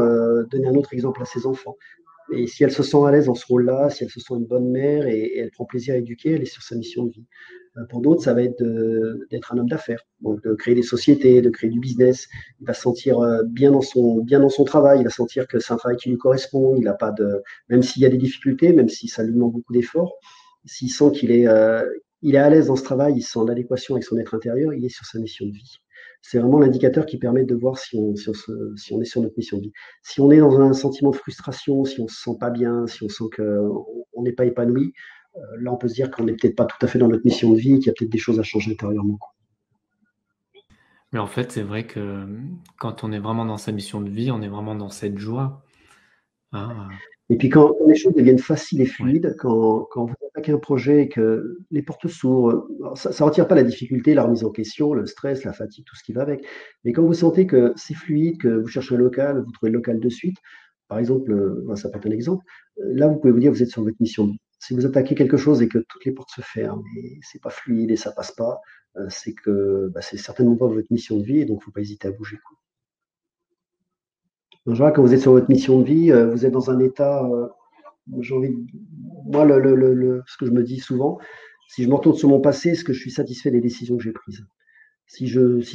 Speaker 2: donner un autre exemple à ses enfants. Et si elle se sent à l'aise dans ce rôle-là, si elle se sent une bonne mère et elle prend plaisir à éduquer, elle est sur sa mission de vie. Pour d'autres, ça va être d'être un homme d'affaires, donc de créer des sociétés, de créer du business. Il va se sentir bien dans son travail, il va sentir que c'est un travail qui lui correspond. Il a pas de, même s'il y a des difficultés, même si ça lui demande beaucoup d'efforts, s'il sent il est à l'aise dans ce travail, il se sent en adéquation avec son être intérieur, il est sur sa mission de vie. C'est vraiment l'indicateur qui permet de voir si on est sur notre mission de vie. Si on est dans un sentiment de frustration, si on se sent pas bien, si on sent qu'on n'est pas épanoui, là, on peut se dire qu'on n'est peut-être pas tout à fait dans notre mission de vie et qu'il y a peut-être des choses à changer intérieurement, quoi.
Speaker 1: Mais en fait, c'est vrai que quand on est vraiment dans sa mission de vie, on est vraiment dans cette joie. Hein,
Speaker 2: Et puis quand les choses deviennent faciles et
Speaker 1: ouais.
Speaker 2: fluides, quand vous attaquez un projet et que les portes s'ouvrent, ça ne retire pas la difficulté, la remise en question, le stress, la fatigue, tout ce qui va avec. Mais quand vous sentez que c'est fluide, que vous cherchez un local, vous trouvez le local de suite, par exemple, ça peut être un exemple, là, vous pouvez vous dire que vous êtes sur votre mission de vie. Si vous attaquez quelque chose et que toutes les portes se ferment et c'est pas fluide et ça passe pas, c'est que c'est certainement pas votre mission de vie et donc il ne faut pas hésiter à bouger, quoi. En général, quand vous êtes sur votre mission de vie, vous êtes dans un état, j'ai envie de- moi, ce que je me dis souvent, si je me retourne sur mon passé, est-ce que je suis satisfait des décisions que j'ai prises? Si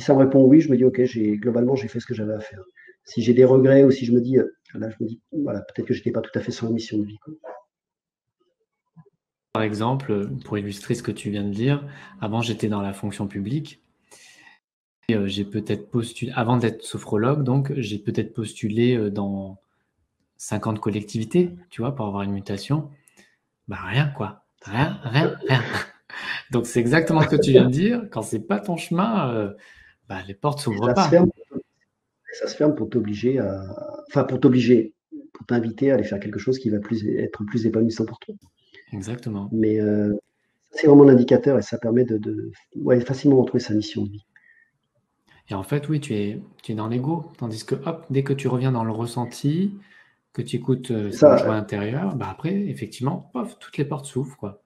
Speaker 2: ça me répond oui, je me dis, OK, globalement, j'ai fait ce que j'avais à faire. Si j'ai des regrets ou si je me dis, là, je me dis, voilà, peut-être que je n'étais pas tout à fait sur la mission de vie, quoi.
Speaker 1: Par exemple, pour illustrer ce que tu viens de dire, avant j'étais dans la fonction publique et j'ai peut-être postulé, avant d'être sophrologue, donc j'ai peut-être postulé dans 50 collectivités, tu vois, pour avoir une mutation. Bah rien, quoi. Rien, rien, rien. Donc c'est exactement ce que tu viens de dire. Quand c'est pas ton chemin, bah, les portes
Speaker 2: Et
Speaker 1: s'ouvrent
Speaker 2: ça se
Speaker 1: pas.
Speaker 2: ferme, ça se ferme pour t'obliger à, enfin pour t'obliger, pour t'inviter à aller faire quelque chose qui va être plus épanouissant pour toi.
Speaker 1: Exactement.
Speaker 2: Mais c'est vraiment l'indicateur et ça permet ouais, facilement retrouver sa mission de vie.
Speaker 1: Et en fait, oui, tu es dans l'ego. Tandis que, hop, dès que tu reviens dans le ressenti, que tu écoutes
Speaker 2: C'est
Speaker 1: cette
Speaker 2: ça,
Speaker 1: joie intérieure, bah après, effectivement, pof, toutes les portes s'ouvrent, quoi.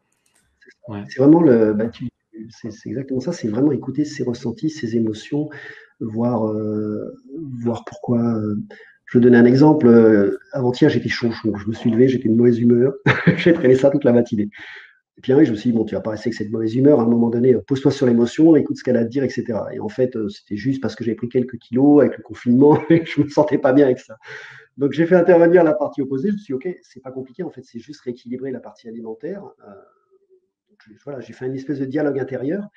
Speaker 1: Ouais.
Speaker 2: c'est vraiment c'est exactement ça, c'est vraiment écouter ses ressentis, ses émotions, voir, voir pourquoi. Je vais donner un exemple. Avant-hier, j'étais chonchon. Je me suis levé, j'étais de mauvaise humeur. J'ai traîné ça toute la matinée. Et puis oui, je me suis dit, bon, tu vas pas rester avec cette mauvaise humeur. À un moment donné, pose-toi sur l'émotion, écoute ce qu'elle a à te dire, etc. Et en fait, c'était juste parce que j'avais pris quelques kilos avec le confinement et que je me sentais pas bien avec ça. Donc, j'ai fait intervenir la partie opposée. Je me suis dit, OK, c'est pas compliqué. En fait, c'est juste rééquilibrer la partie alimentaire. Voilà, j'ai fait une espèce de dialogue intérieur.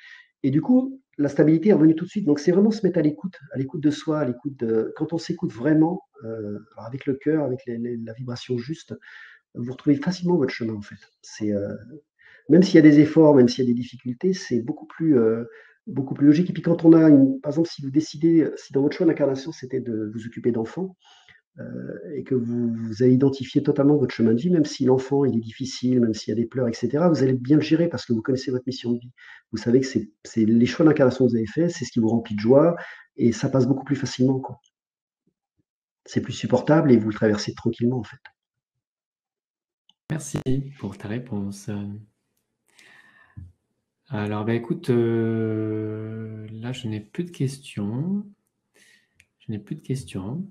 Speaker 2: Et du coup, la stabilité est revenue tout de suite. Donc, c'est vraiment se mettre à l'écoute de soi, à l'écoute de. Quand on s'écoute vraiment, avec le cœur, avec la vibration juste, vous retrouvez facilement votre chemin, en fait. Même s'il y a des efforts, même s'il y a des difficultés, c'est beaucoup plus logique. Et puis, quand on a par exemple, si vous décidez, si dans votre choix d'incarnation, c'était de vous occuper d'enfants, et que vous avez identifié totalement votre chemin de vie, même si l'enfant il est difficile, même s'il y a des pleurs, etc., vous allez bien le gérer parce que vous connaissez votre mission de vie. Vous savez que c'est les choix d'incarnation que vous avez faits, c'est ce qui vous remplit de joie et ça passe beaucoup plus facilement, quoi. C'est plus supportable et vous le traversez tranquillement, en fait.
Speaker 1: Merci pour ta réponse. Alors, bah, écoute, là, je n'ai plus de questions. Je n'ai plus de questions.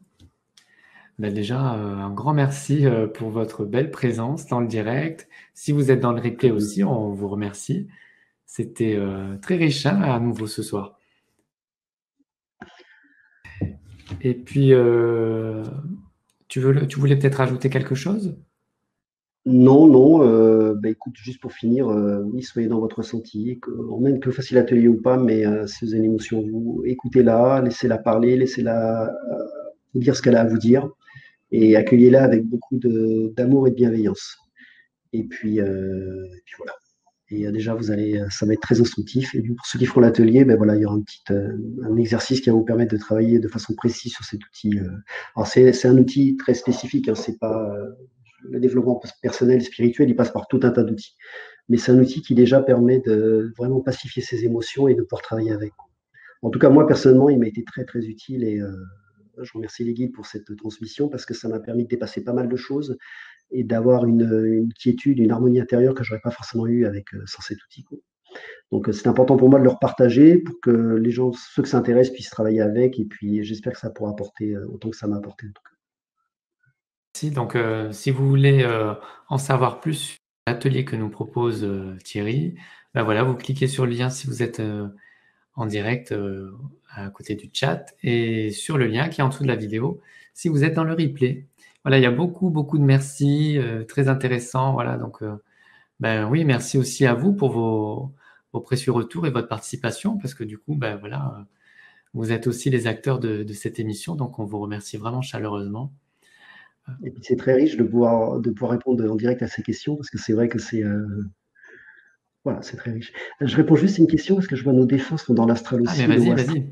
Speaker 1: Bah, déjà, un grand merci pour votre belle présence dans le direct. Si vous êtes dans le replay aussi, on vous remercie. C'était très riche hein, à nouveau ce soir. Et puis, tu voulais peut-être rajouter quelque chose?
Speaker 2: Non, non, bah, écoute, juste pour finir, oui, soyez dans votre ressenti, même que vous fassiez l'atelier ou pas, mais si vous avez une émotion, vous écoutez-la, laissez-la parler, laissez-la vous dire ce qu'elle a à vous dire, et accueillez-la avec beaucoup d'amour et de bienveillance. Et puis voilà. Et déjà, ça va être très instructif. Et puis pour ceux qui feront l'atelier, ben voilà, il y aura un exercice qui va vous permettre de travailler de façon précise sur cet outil. Alors c'est un outil très spécifique, hein, c'est pas le développement personnel, spirituel, il passe par tout un tas d'outils. Mais c'est un outil qui déjà permet de vraiment pacifier ses émotions et de pouvoir travailler avec. En tout cas, moi personnellement, il m'a été très très utile et je remercie les guides pour cette transmission parce que ça m'a permis de dépasser pas mal de choses et d'avoir une quiétude, une harmonie intérieure que j'aurais pas forcément eu sans cet outil, quoi. Donc c'est important pour moi de le repartager pour que les gens, ceux que ça intéresse, puissent travailler avec. Et puis j'espère que ça pourra apporter autant que ça m'a apporté en tout cas.
Speaker 1: Si, donc, si vous voulez en savoir plus sur l'atelier que nous propose Thierry, ben voilà, vous cliquez sur le lien si vous êtes en direct à côté du chat et sur le lien qui est en dessous de la vidéo si vous êtes dans le replay. Voilà, il y a beaucoup, beaucoup de merci, très intéressant. Voilà, donc, ben oui, merci aussi à vous pour vos précieux retours et votre participation parce que du coup, ben voilà, vous êtes aussi les acteurs de cette émission, donc on vous remercie vraiment chaleureusement.
Speaker 2: Et puis c'est très riche de pouvoir répondre en direct à ces questions parce que c'est vrai que voilà, c'est très riche. Je réponds juste à une question parce que je vois nos défunts sont dans l'astral
Speaker 1: Ah, mais
Speaker 2: aussi, le haut
Speaker 1: vas-y,
Speaker 2: astral.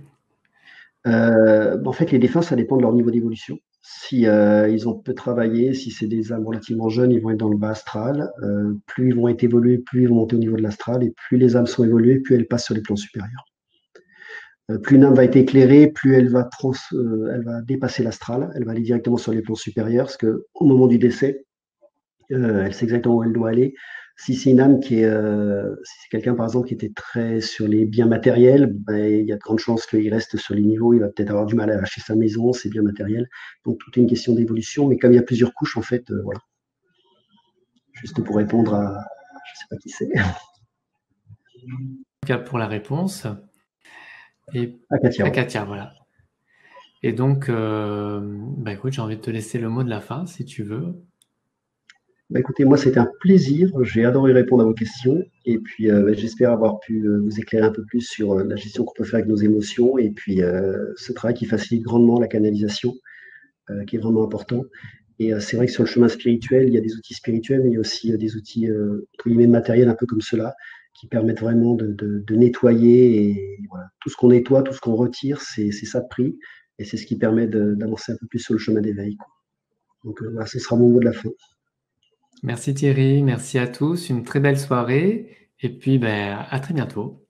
Speaker 1: vas-y.
Speaker 2: En fait, les défunts, ça dépend de leur niveau d'évolution. Si ils ont peu travaillé, si c'est des âmes relativement jeunes, ils vont être dans le bas astral. Plus ils vont être évolués, plus ils vont monter au niveau de l'astral. Et plus les âmes sont évoluées, plus elles passent sur les plans supérieurs. Plus une âme va être éclairée, plus elle va dépasser l'astral. Elle va aller directement sur les plans supérieurs, parce qu'au moment du décès, elle sait exactement où elle doit aller. Si c'est une âme si c'est quelqu'un par exemple qui était très sur les biens matériels, ben, il y a de grandes chances qu'il reste sur les niveaux, il va peut-être avoir du mal à lâcher sa maison, ses biens matériels. Donc tout est une question d'évolution, mais comme il y a plusieurs couches, en fait, voilà. Juste pour répondre je sais pas qui c'est,
Speaker 1: En tout cas, pour la réponse. Et
Speaker 2: à Katia,
Speaker 1: à
Speaker 2: ouais.
Speaker 1: Katia, voilà. Et donc, bah écoute, j'ai envie de te laisser le mot de la fin, si tu veux.
Speaker 2: Bah, écoutez, moi, c'était un plaisir. J'ai adoré répondre à vos questions. Et puis, j'espère avoir pu vous éclairer un peu plus sur la gestion qu'on peut faire avec nos émotions. Et puis, ce travail qui facilite grandement la canalisation, qui est vraiment important. Et c'est vrai que sur le chemin spirituel, il y a des outils spirituels, mais il y a aussi des outils, entre guillemets, matériels, un peu comme cela, qui permettent vraiment de nettoyer. Et voilà, tout ce qu'on nettoie, tout ce qu'on retire, c'est ça de prix. Et c'est ce qui permet d'avancer un peu plus sur le chemin d'éveil, quoi. Donc, voilà, ce sera mon mot de la fin.
Speaker 1: Merci Thierry, merci à tous, une très belle soirée et puis ben, à très bientôt.